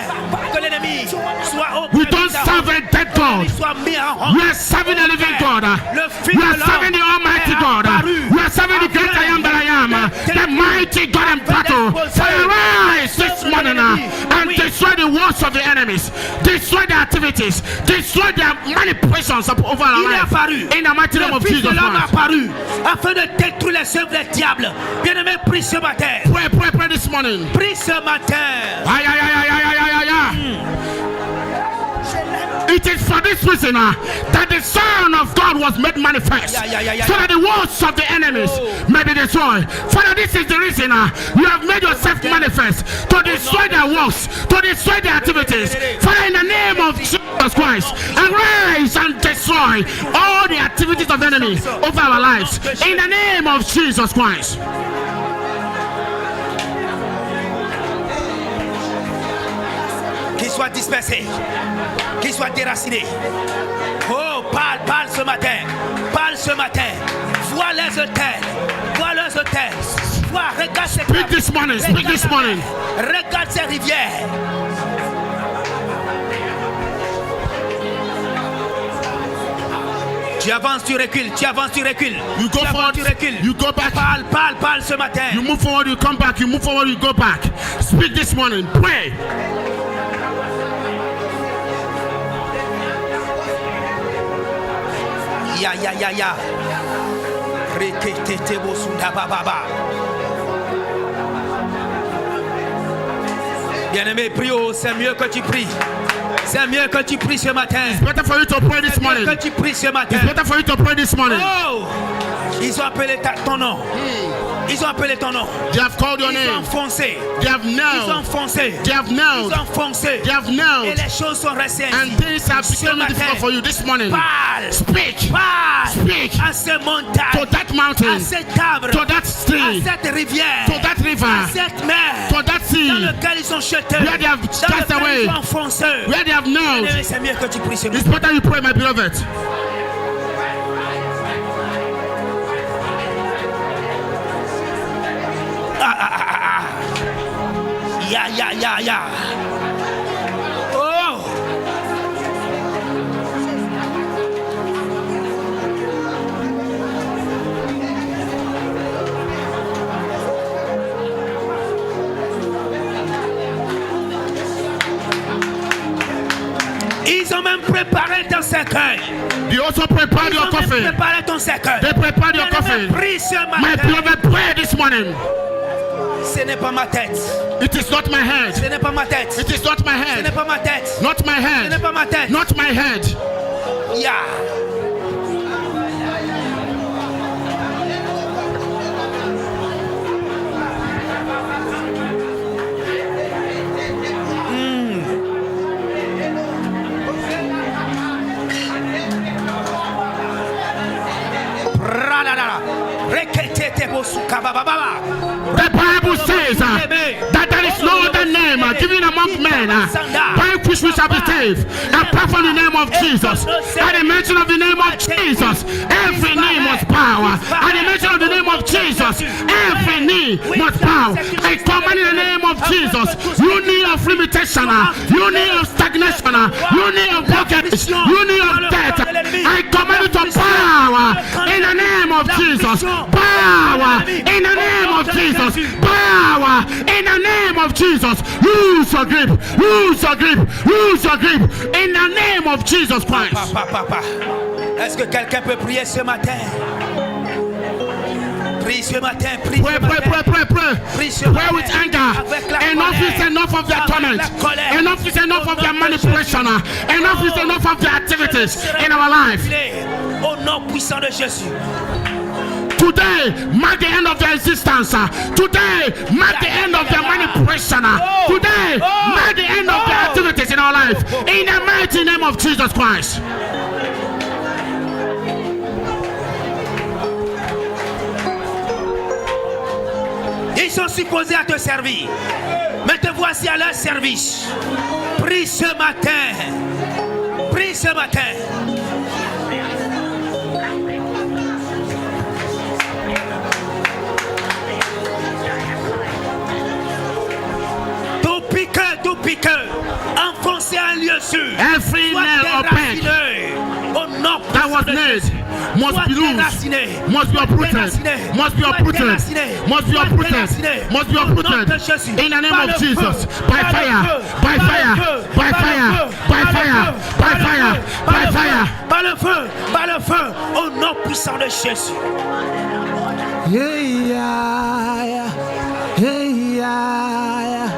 que l'ennemi soit au We don't serve a dead God. soit mis en We are serving a living God. Le Fils We are de serving the Almighty God. We are serving the great I am that I am. The mighty God in battle. So arise this morning and destroy the works of the enemies. Destroy their activities. Destroy their manipulations over our Il est life. apparu. In the mighty name Le of Fils Jesus de l'homme est Christ. apparu afin de détruire les œuvres des diables. Bien-aimé, prie ce matin. Pray this morning. Prie ce matin. Ay, ay, ay, ay, ay, ay, ay, ay. It is for this reason that the Son of God was made manifest, so that the works of the enemies may be destroyed. Father, this is the reason you have made yourself manifest to destroy their works, to destroy their activities. Father, in the name of Jesus Christ, arise and destroy all the activities of the enemy over our lives. In the name of Jesus Christ. Qu'ils soient dispersés, qu'ils soient déracinés. Oh, parle ce matin, parle ce matin. Vois les hôtels, vois les hôtels. Vois, regarde ces Speak this morning, speak this morning. Regarde ces rivières. Tu avances, tu recules, tu avances, tu recules. You go Tu avances, forward, tu recules. you go back. Parle ce matin. You move forward, you come back. You move forward, you go back. Speak this morning. Pray. Ya. Reketete bosunda bababa. Bien-aimé, prie, oh, c'est mieux que tu pries. C'est mieux que tu pries ce matin. Better for you to pray this C'est mieux morning. que tu pries ce matin. Better for you to pray this morning. Oh! Ils ont appelé ton nom. Ils ont appelé ton nom. They have called your Ils ont name. foncé. They have Ils ont knelt. foncé. They have Ils knelt. ont foncé. They have Et knelt. les choses sont restées ainsi. And things have Ce become matin, difficult for you this morning. parle. Speak Parle Speak. à ces montagnes. to that À mountain, cette arbre. to that À stream, cette rivière. to that À river, cette mer. to that Dans sea, lequel ils sont jetés. where they have Dans cast lequel away, ils sont enfoncés. where they have knelt. Bien-aimé, c'est mieux que tu pries ce It's matin. better you pray, my beloved. Ya. Oh! Ils ont même préparé ton cercueil. You also prepare Ils your ont même coffin. préparé ton cercueil. They prepared your Bien-aimé, coffin. prie ce My matin. beloved, pray this morning. Ce n'est pas ma tête. It is not my head. Ce n'est pas ma tête. It is not my Ce n'est head. pas ma tête. Not my Ce n'est head. pas ma tête. Not my head. Ya. The Bible says that there is no other name given among men, by which we shall be saved. Apart from the name of Jesus, at the mention of the name of Jesus, every knee must bow. At the mention of the name of Jesus, every knee must bow. I command in the name of Jesus, you need of limitation, you need of stagnation, you need of blockage, you need of death. I command you to bow in the name of Jesus. Power in the name of Jesus. Power in the name of Jesus. Lose your grip. Lose your grip. Lose your grip in the name of Jesus Christ. Papa. Est-ce que quelqu'un peut prier ce matin? Prie ce matin, prie Pray, ce pray, matin. pray, pray, pray. Prie ce Pray matin. with anger. Avec la Enough is colère. enough of their Avec torment. la colère. Enough is enough of their Au nom de manipulation. Jésus. Enough is enough of their activities in our life. Au nom puissant de Jésus. Today, mark the end of their existence. Today, mark the end of their manipulation. Today, mark the end of their activities in our life. In the mighty name of Jesus Christ. Ils sont supposés à te servir. Mais te voici à leur service. Prie ce matin. Prie ce matin. Tout piqueur, enfoncé en lieu sûr. Every nail or peg that was nailed must be loose, must be uprooted, must be uprooted, must be uprooted, must be uprooted in the name of Jesus. By fire, by fire, by fire, by fire, by fire, by fire. Par le feu, au nom puissant de Jésus. Hey, yeah, yeah. Hey, yeah, yeah.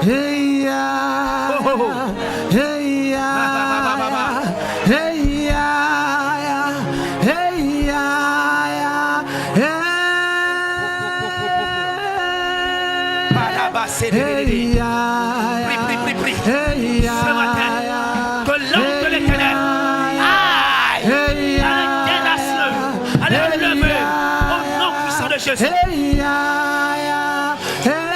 Hey, yeah, Oh, oh, oh. hey, yeah, hey, yeah, hey, yeah, Barabasé, hey, yeah, prie. hey, Ce matin, que l'ange de l'Éternel aille à le lever au nom puissant de Jésus. hey, yeah, hey,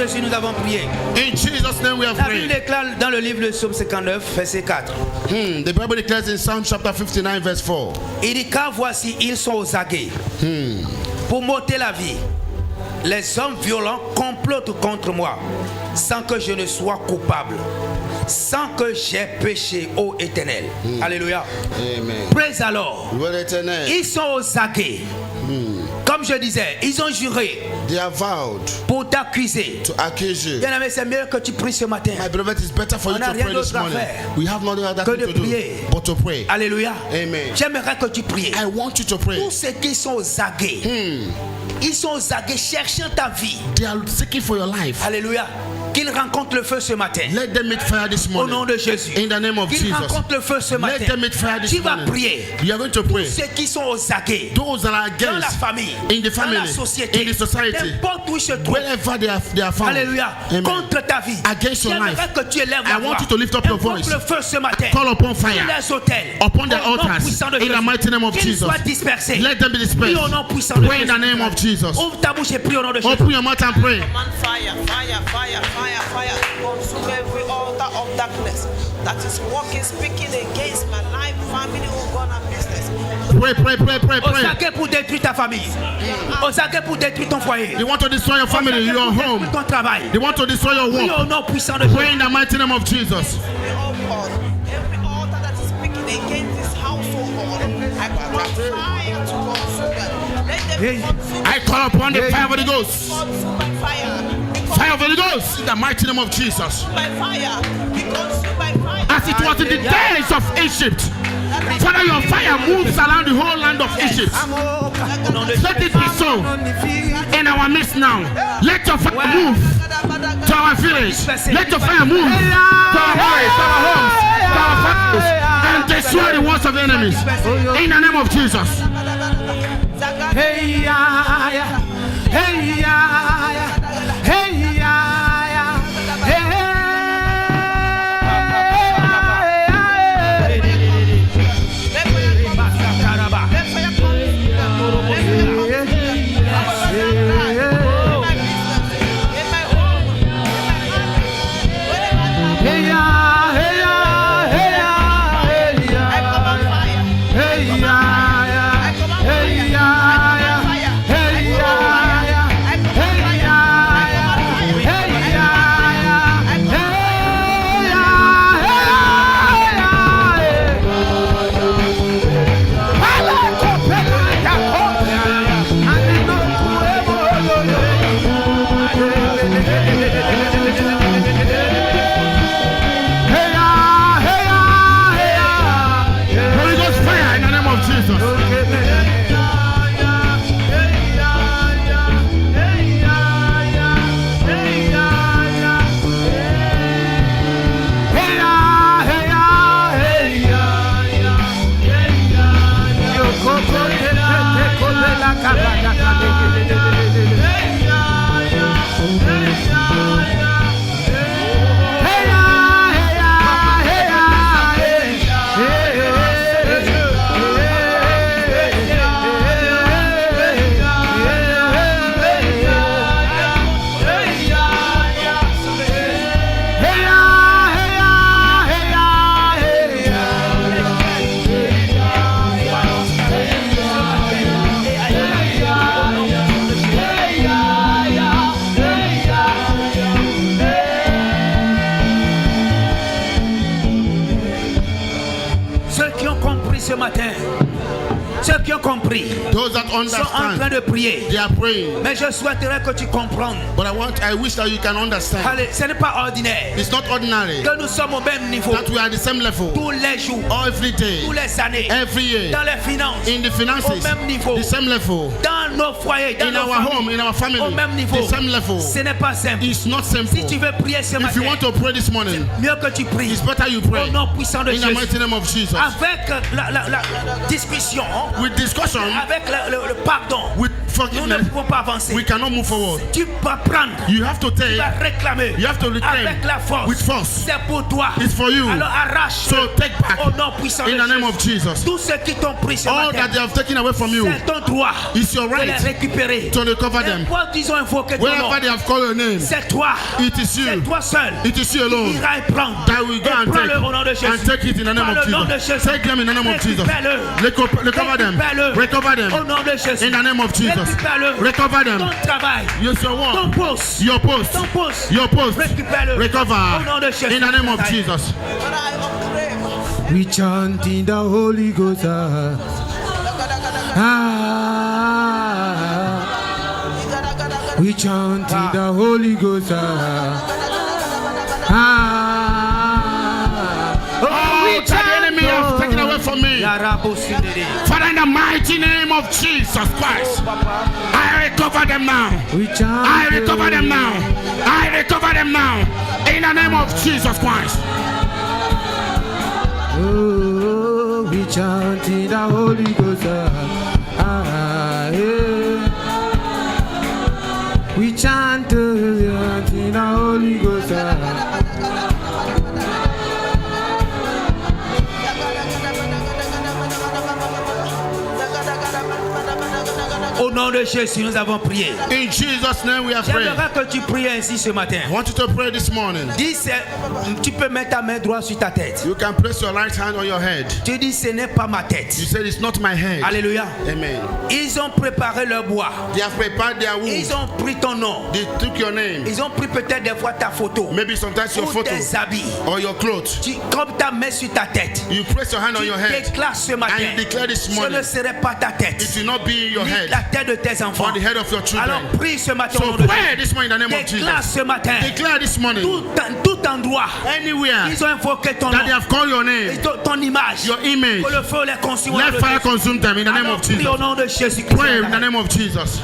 Jésus, nous avons prié. In Jesus' name we have La Bible prayed. déclare dans le livre de Psaume 59, verset 4. The Bible declares in Psalm chapter 59 verse 4. Il dit, car voici, ils sont aux aguets pour m'ôter la vie. Les hommes violents complotent contre moi sans que je ne sois coupable, sans que j'aie péché, ô Éternel. Alléluia. Amen. Praise the Lord. Lord éternel, Ils sont aux aguets. Comme je disais, ils ont juré they are vowed pour t'accuser. to accuse you. Bien aimé, c'est mieux que tu pries ce matin. My beloved, it's better for you On n'a to rien pray this d'autre à morning. faire We have nothing other que thing de to do prier. but to pray. Alléluia. Amen. J'aimerais que tu pries. I want you to pray. Tous ceux qui sont aux aguets, ils sont aux aguets cherchant ta vie. They are seeking for your life. Alléluia. Qu'ils rencontrent le feu ce matin. Let them meet fire this Au morning. nom de Jésus. In the name of Qu'ils Jesus. rencontrent le feu ce matin. Let them meet fire this Tu vas morning. prier. You are going to pray. Ceux qui sont aux aguets. Those that are Dans la against, famille. in the Dans family, la société. in the society, N'importe où ils se trouvent. wherever they are found. Alléluia. Amen. Contre ta vie. Against your J'aimerais life. que tu élèves I la want voix. you to lift up your Invoque voice. le feu ce matin. Call upon Sur fire les hôtels. upon the Au nom altars puissant de in the Jésus. mighty name of Qu'ils Jesus. soient dispersés. Let them be dispersed. Prie au nom puissant de Pray in Jésus. the name of Jesus. Ouvre ta bouche et prie au nom de Jésus. Open your mouth and pray. Command fire, fire, fire, fire, fire. Consume every altar of darkness that is walking, speaking against my life, family, oh God, and business. Pray, pray, pray, pray, Aux pray. aguets pour détruire ta famille. Aux aguets pour détruire ton foyer. They want to destroy your Aux family, aguets your pour détruire home. ton travail. They want to destroy your Prie work. au nom puissant de Pray Jésus. in the mighty name of Jesus. Oh God, every altar that is speaking against this house, oh God, I command fire to consume them. Let them be consumed I call upon the fire of the Ghost. consumed by fire. Be Fire of the Ghost in the mighty name of Jesus. consumed by fire. Be consumed by fire. As it was in the days of Egypt. Father, your fire moves around the whole land of Egypt. Let it be so in our midst now. Let your fire move to our village. Let your fire move to our boys, to our homes, to our families, and destroy the works of the enemies. In the name of Jesus. Hey ya ya, hey ya ya, hey ya ya, hey. Holy Ghost fire in the name of Jesus. Ceux qui ont compris ce matin, ceux qui ont compris, Those that sont en train understand, de prier. they are praying. Mais je souhaiterais que tu comprennes. But I wish that you can understand. Allez, ce n'est pas ordinaire It's not ordinary que nous sommes au même niveau that we are at the same level tous les jours, every day, tous les années, every year, dans les finances, in the au finances, même niveau, the same level, dans nos foyers, dans in nos our familles, home, in our au family, même niveau. the same level. Ce n'est pas simple. It's not simple. Si tu veux prier ce If matin, you want to pray this morning, mieux que tu pries it's better you pray au nom puissant de in the Jésus. mighty name of Jesus. Avec la discussion, With discussion, avec le pardon, with forgiveness, pouvons pas avancer. we cannot move forward. Tu vas prendre, You have to tu take, vas réclamer you have to reclaim avec la force. with force. C'est pour toi. It's for you. Alors arrache So take back au nom puissant in de the name of Jésus. Jesus. Tout ce qui t'ont pris ce All matin, that they have taken away from you, c'est ton droit it's your de les right récupérer. to recover them. N'importe ils ont invoqué ton nom, Wherever they have called your name, c'est toi. it is C'est you. toi seul. It is you alone Il ira et prendre. that will go and Prends-le au nom de take, and Jésus. take it in the name Prends of le nom de Jesus. Jésus. Take them in the name of Jesus. Récupère-le. Recover them. Récupère-le. Recover Au them nom de Jésus. in the name of Jesus. Récupère-le. Recover them. Ton travail, Use your ton work, poste, your post, ton poste. your post. Récupère-le. Au Recover nom de Jésus. in the name of Jesus. We chant in the Holy Ghost. We chant in the Holy Ghost. Oh, that the enemy has taken away from me. Father, in the mighty name of Jesus Christ, I recover them now. We chant. I recover them now. I recover them now. In the name of Jesus Christ. Oh, we chant in the Holy Ghost. Yeah. We chant in the Holy Ghost. Au nom de Jésus, nous avons prié. In Jesus' name we have prayed. J'aimerais que tu pries ainsi ce matin. I want you to pray this morning. Dis, tu peux mettre ta main droite sur ta tête. You can place your right hand on your head. Tu dis, ce n'est pas ma tête. You said it's not my head. Alléluia. Amen. Ils ont préparé leur bois. They have prepared their wood. Ils ont pris ton nom. They took your name. Ils ont pris peut-être des fois ta photo. Maybe sometimes your Ou photo tes habits. or your clothes. Comme ta main sur ta tête. You place your hand on Tu your head déclares ce matin. and you declare this Ce morning ne serait pas ta tête. it will not be in your Ni head la tête de tes enfants. or the head of your children. Alors prie ce matin au So nom de pray Jésus. this morning in the name of Déclare Jesus. ce matin. Declare this morning Tout endroit. anywhere Ils ont invoqué ton nom. that they have called your name, Et ton image. your image, Que le feu les consume. au nom let de fire Jésus. consume them in the name Alors, of prie Jesus. au nom de Jésus-Christ. Pray in the name of Jesus.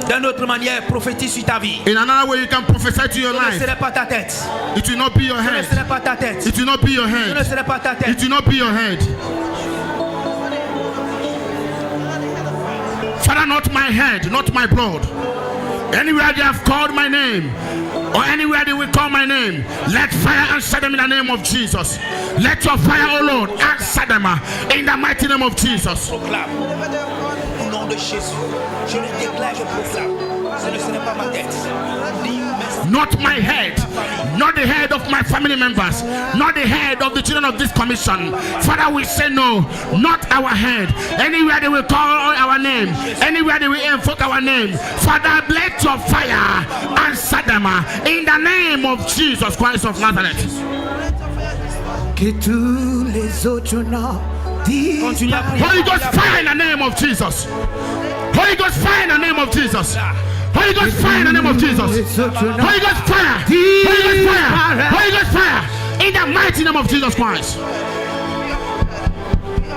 D'une autre manière, prophétise sur ta vie. In another way, you can prophesy to your Ce ne life. serait pas ta tête. It will not be your Ce ne head. serait pas ta tête. It will not be your Ce ne head. serait pas ta It tête. will not be your head. Father, not my head, not my blood. Anywhere they have called my name, or anywhere they will call my name, let fire answer them in the name of Jesus. Let your fire, oh Lord, answer them in the mighty name of Jesus. Proclame. Au nom de Jésus. Je le déclare, je proclame. Ce ne serait pas ma tête. Not my head, not the head of my family members, not the head of the children of this commission. Father, we say no, not our head. Anywhere they will call our name, anywhere they will invoke our name, Father, let your fire answer them in the name of Jesus Christ of Nazareth. Que tous les autres noms Continue à prier. Holy Ghost fire in the name of Jesus. Holy Ghost fire in the name of Jesus. Holy Ghost fire in the name of Jesus. Holy Ghost fire. Holy Ghost fire. Holy Ghost fire. In the mighty name of Jesus Christ.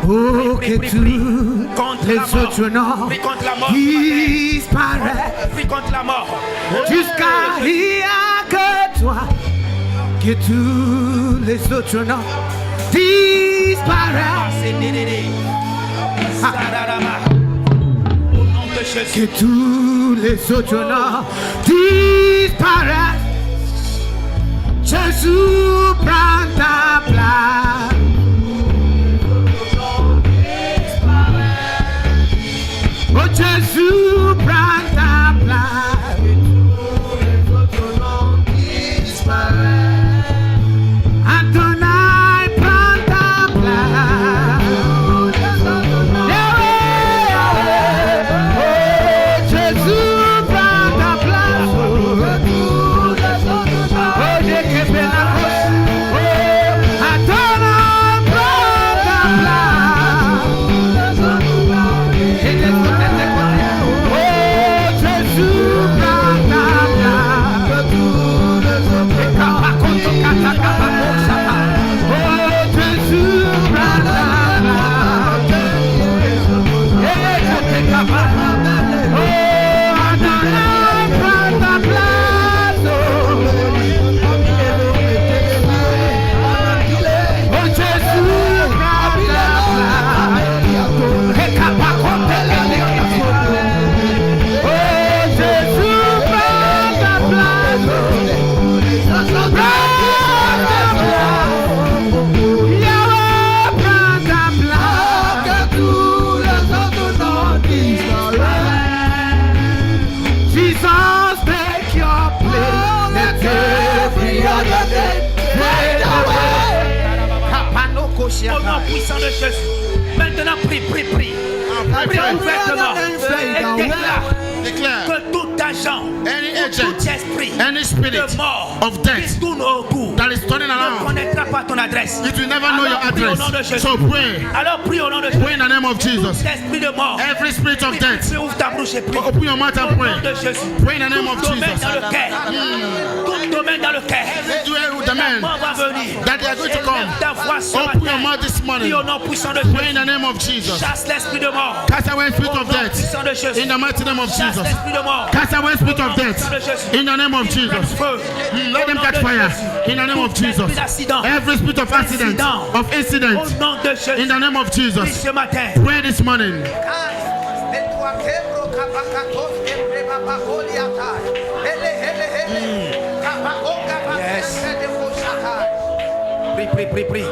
Oh, que Prie tous contre les la mort. autres noms Prie contre la mort. disparaissent Prie contre la mort. jusqu'à il n'y a que toi. Que tous les autres noms disparaissent. Au nom de Jésus. Que tous les autres noms disparaissent. Jésus prend ta place. Oh Jésus prend ta place. Adonai prend ta place. Yahweh, Yahweh. Oh Jésus prend ta place. Au nom puissant de Jésus. Maintenant, prie. Prie ouvertement. Et déclare que tout agent, tout esprit any spirit de mort of death qui tourne autour that is turning ne around, connaîtra pas ton adresse. it will never know your Alors, prie au nom de address. Jésus. So pray. Alors prie au nom de Jésus. Pray in the name of Jesus. Tout esprit de mort. Every spirit of death, Prie, ouvre ta bouche et prie. open your mouth Au and nom pray. de Jésus. Pray in the name of Tout domaine Jesus. dans le cœur. Tout domaine dans le cœur. Do it with the man Mort va venir. that they are going to come. Élève ta voix ce Open your matin. mouth this morning. Prie au nom puissant de Pray in Jésus. the name of Jesus. Chasse l'esprit de mort. Cast away spirit Au of nom death puissant de Jésus. in the mighty name of Chasse Jesus. l'esprit de mort. Cast away spirit of death in the name of Jesus. Feu. Let them catch fire in the name of Jesus. Every spirit of accident, of Au incident, nom de Jésus. in the name of Prie Jesus. ce matin. Pray this morning. Yes. Prie.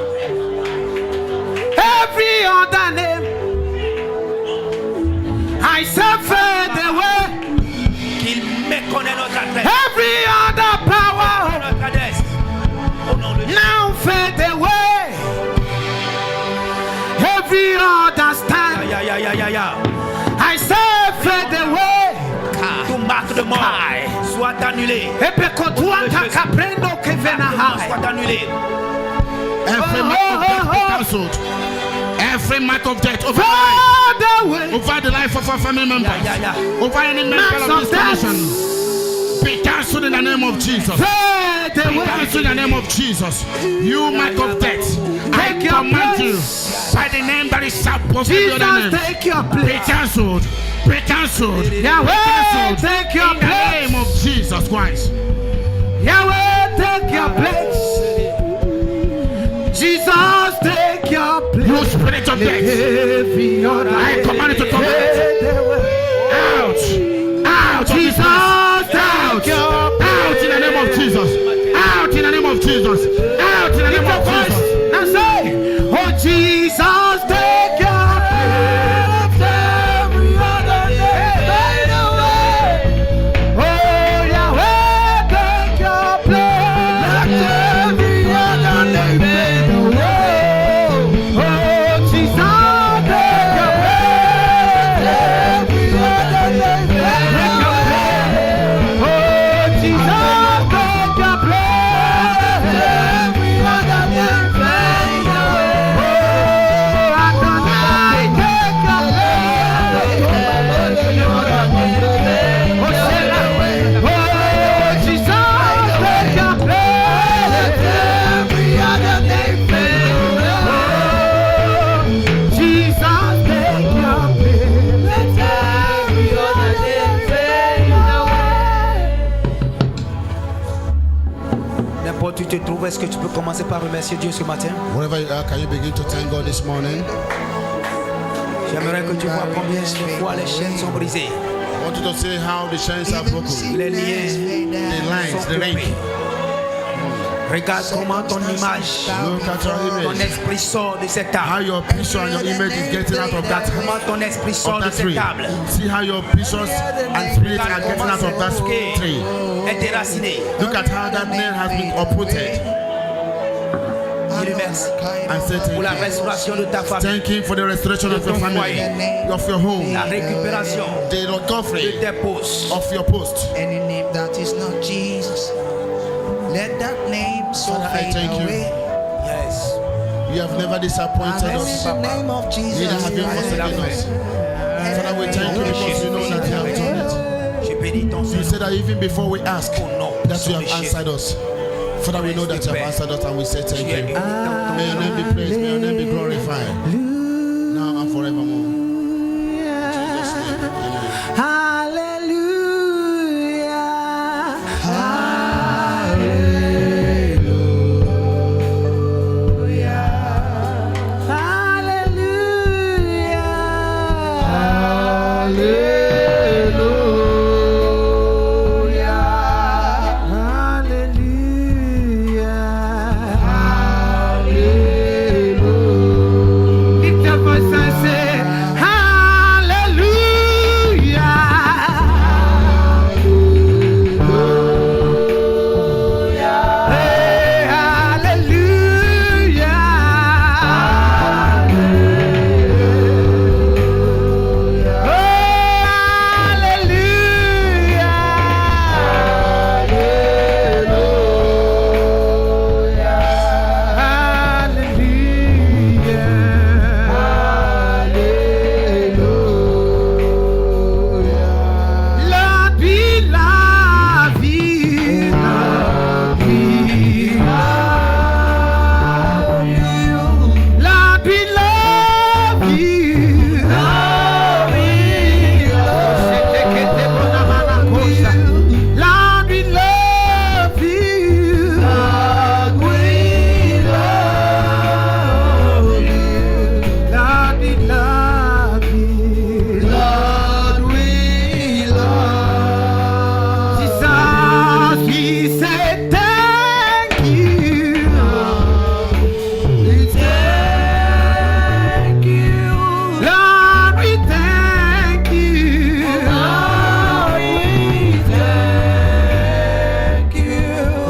Every other name I say fade away. Qu'il méconnaît notre adresse. Every other power Notre adresse. Au nom de Jésus. now fade away. Every other stand Ya. I say fade away. Tout marque de mort soit annulé. Epekotuanta kaprendo kevena high. Soit annulé. Every mark of death be cancelled. Every mark of death over life, Fade away. over the life of our family members, Ya. over any member Marks of of this death. commission. Be cancelled in the name of Jesus. Fade Be away. cancelled in the name of Jesus. You mark of death, I Take your command you place. by the name that is above every other Jesus, name. take your Be place. cancelled. Be cancelled. Be Yahweh, cancelled. take your In the place. name of Jesus Christ. Yahweh, take your place. Jesus, take your place. You spirit of death, Every other I command you to come out. Out of this Jesus, place. take Out. your Out in the name of Jesus. Out in the name of Jesus. Out in the name of Jesus. Now say, oh Jesus, take your place. Every other name fade away. Oh Yahweh, take your place. Every other name fade away. Oh Jesus, take your place. Every other name fade away. Oh Jesus, take your place. Every other name fade away. Oh Adonai, take your place. Every other name fade away. Oh Shelah, oh Jesus, take your place. Every other name fade away. Jesus, take your place. Let every other name fade away. N'importe où tu te trouves, est-ce que tu peux commencer par remercier Dieu ce matin? Wherever you are, can you begin to thank God this morning? J'aimerais que tu vois combien de fois les chaînes sont brisées. I want you to see how the chains are broken. Les liens The lines, sont the coupés. ring. Regarde comment ton image, Look at your ton image. esprit sort de cette How table. your picture and your image is getting out of that, Comment ton esprit sort of de that cette tree. table. See how your pictures and spirit are getting out of that tree. Est déraciné. Look at how that nail has been uprooted. Dis le merci And say pour la thank you. restauration de ta famille, Thank Him for the restoration of your family, of your home, la récupération the de recovery tes postes. of your post. Any name that is not Jesus, let that name so Father, I fade thank you. away. Yes. You have never disappointed Unless us. in the name of Jesus, Neither have you forsaken us. Father, we thank you because we know that you have done it. Je bénis ton You Seigneur. said that even before we ask, Au nom that you have de answered us. Father, we know that you have answered us and we say thank Tu es uni you. dans ton May your name be praised, may your name be glorified, now and forevermore. In Jesus' name, amen. Hallelujah.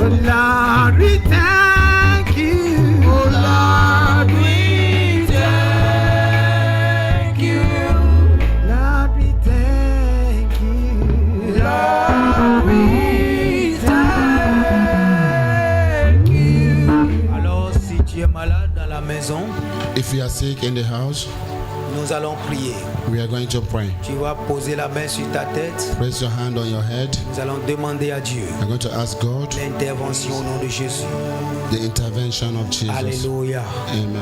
Lord, we thank you. Oh Lord, we thank you. Lord, we thank you. Lord, we thank you. Alors, si tu es malade dans la maison, If you are sick in the house, nous allons prier. we are going to pray. Tu vas poser la main sur ta tête. Place your hand on your head. Nous allons demander à Dieu We're going to ask God l'intervention au nom de Jésus. the intervention of Jesus. Alléluia. Amen.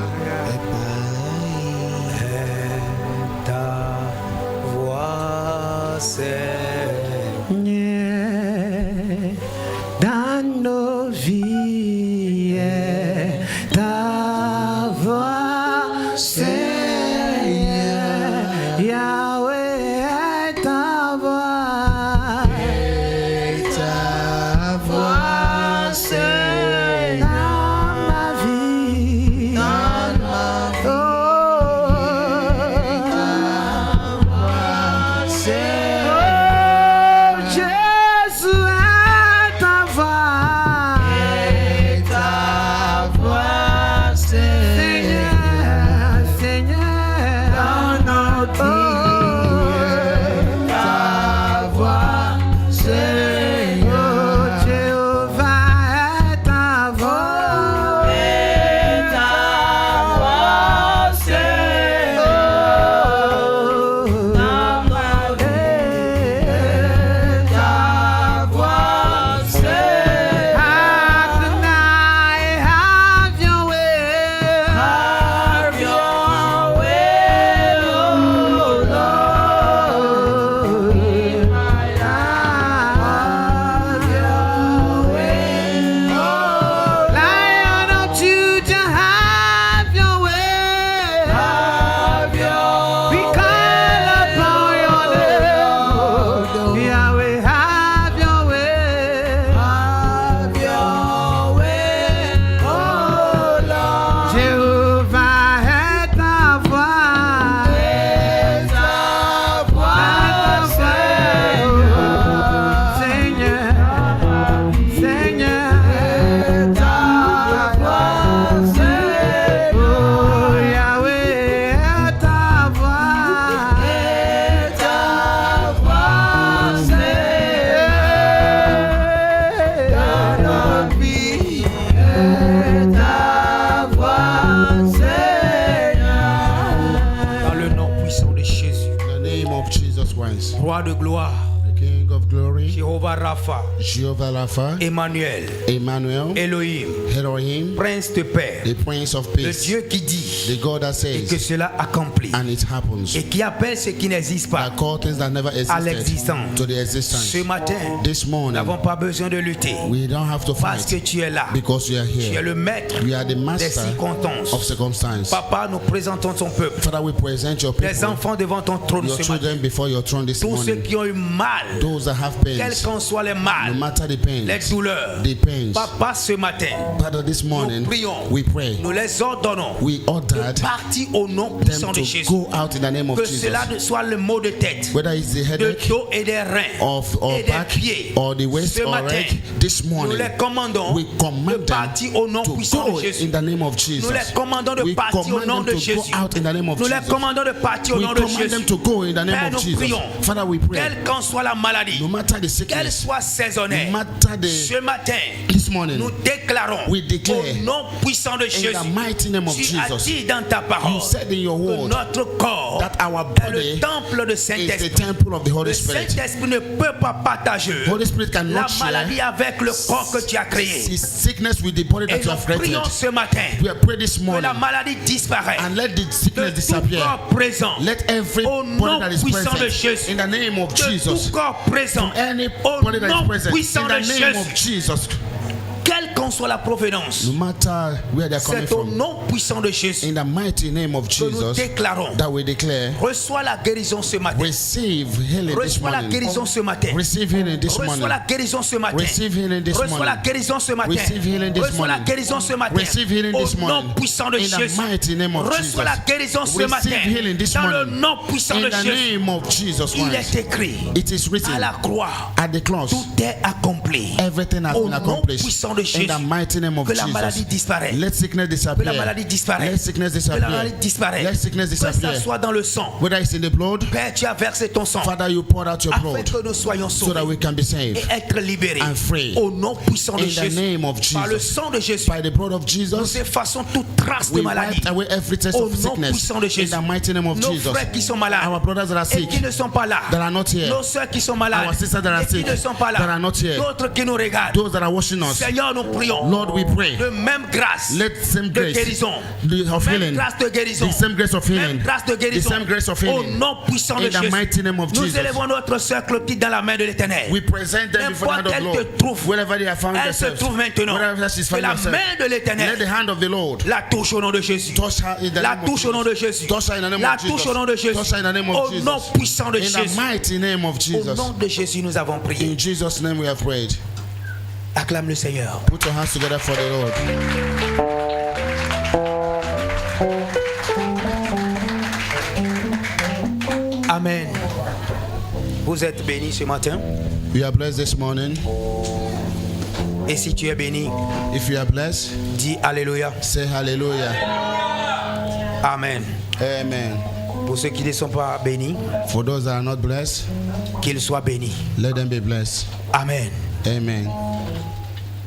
Ta voix, Seigneur, dans nos vies, ta voix, Seigneur, Yahweh, ta voix, Seigneur, dans ma vie, oh, Jésus est ta voix, Seigneur, Seigneur, dans notre vie, ta voix, Seigneur, Jéhovah est ta voix, Seigneur, dans ma vie, ta voix, Seigneur, Adonai, have your way, oh Lord, have your way, oh Lion of Judah, have your way, we call upon your name, Yahweh, have your way, oh Lord, Jéhovah est ta voix, Seigneur, Seigneur, ta voix, Seigneur, oh Yahweh est ta voix, Seigneur, dans notre vie, ta voix, Seigneur, dans le nom puissant de Jésus, In the name of Jesus Christ, roi de gloire, the King of glory, Jéhovah Rapha, Jehovah Rapha, Emmanuel, Emmanuel, Elohim, Elohim, Prince de paix, the Prince of le Peace, Dieu qui dit the God that et que says, cela accomplit and it happens. et qui appelle ce qui n'existe pas That call things that never à existed l'existence. to the Ce existence. matin, This nous morning, n'avons pas besoin de lutter we don't have to parce que fight tu es là. because you are Tu es here. le maître We are the des master circonstances. of circumstance. Papa, nous présentons ton peuple, Father, we present your les people, enfants devant ton trône your ce matin. children before your throne this Tous ceux morning. qui ont eu mal, Those that have quels pains, qu'en soient les no mal, matter the les pains, douleurs. the pains. Papa, ce matin, Father, this morning, nous prions, we pray, nous les ordonnons we de ordered partir au nom puissant them de to Jésus. go out in the name of Que Jesus. cela ne soit le mot de tête, Whether it's the de headache dos et des reins of or et des back pieds. or the waist Ce or matin, leg, this nous morning, les commandons we de command them partir au nom to puissant de go Jésus. in the name of Nous Jesus. les commandons de We partir au command nom them de to go Jésus. out in the name of Nous les Jesus. commandons de partir au We nom de command them Jésus. to go in the name Père, of nous Jesus. prions. Father, we pray. Quelle qu'en soit la maladie, No matter the qu'elle sickness, soit saisonnière, no matter the ce matin, this morning, nous déclarons we declare au nom puissant de in Jésus. the mighty name of Tu as Jesus, dit dans ta parole you said in your que word notre corps that our est le body temple de is the Saint-Esprit. temple of the Le Holy Spirit. Saint-Esprit ne peut pas partager Holy Spirit la cannot share maladie avec le corps que tu as créé. his sickness with the body Et that you nous have created. prions ce matin We pray this que morning la maladie disparaisse and let the de sickness tout disappear. corps présent. Let every Au body nom that is puissant de present Jésus. in the name of De Jesus, tout corps présent. any Au body that nom is present puissant in de the name of Jésus. Jesus, Quelle qu'en qu'en soit la provenance, no matter where they're coming c'est au from, nom puissant de Jésus in the mighty name of que nous Jesus, déclarons. that we declare, Reçois la guérison ce matin. receive healing this Reçois la morning. guérison ce matin. Receive healing this Reçois morning. la guérison ce matin. Receive healing this Reçois la morning. guérison ce matin. Receive healing this Reçois la morning. guérison ce matin. Receive healing this Au nom morning. puissant de In the Jésus. mighty name of Jesus. Reçois la guérison ce Receive matin. healing this Dans le morning. nom puissant In de the Jésus. name of Jesus Il Christ. est écrit It is written à la croix. at the cross. Tout est accompli. Everything has Au been nom accomplished. puissant de In Jésus. the mighty name of Que la maladie Jesus. disparaisse. Let sickness Que disappear. la maladie disparaisse. Let sickness Que la disappear. maladie disparaisse. Let sickness Que ça disappear. soit dans le sang. Whether it's in the blood, Père, tu as versé ton sang. Father, you poured out your Afin blood que nous soyons so that sauvés we can be saved. et être libérés. And free. Au nom puissant de In the Jésus. name of Par le Jesus. sang de Jésus. By the blood of Nous Jesus, effaçons toute trace de we maladie. wiped away every trace Au of nom sickness. puissant de In Jésus. the mighty name of Nos Jesus. frères qui sont malades Our brothers that are et sick, qui ne sont pas là. that are not here. Nos sœurs qui sont malades Our sisters that are et qui sick, ne sont pas là. that are not here. D'autres qui nous regardent. Those that are watching us, Seigneur, nous prions. Lord, we pray. De même grâce Let same de grace guérison. of Même healing, grâce de guérison. the same grace of Même healing, grâce de the guérison. same grace of Au healing. nom puissant de In the Jésus. mighty name of Nous Jesus. élevons notre sœur Clotilde dans la main de l'Éternel. We present them before the hand of the N'importe Lord. elle te trouve. Wherever they have found Elle se themselves, trouve maintenant. wherever she's Que found la herself, main de let l'Éternel the hand of the Lord la touche au nom de Jésus. touch her in the La name of touche au nom de Jesus. Jésus. Touch her in the name La of Jesus. touche au nom de Jésus. Touch her in the name of Au Jesus. nom puissant de In the Jésus. mighty name of Au Jesus. nom de Jésus, nous avons prié. In Jesus' name we have prayed. Acclame le Seigneur. Put your hands together for the Lord. Amen. Vous êtes bénis ce matin. You are blessed this morning. Et si tu es béni, If you are blessed, dis Alléluia. say hallelujah. Amen. Amen. Pour ceux qui ne sont pas bénis, For those that are not blessed, qu'ils soient bénis. let them be blessed. Amen. Amen.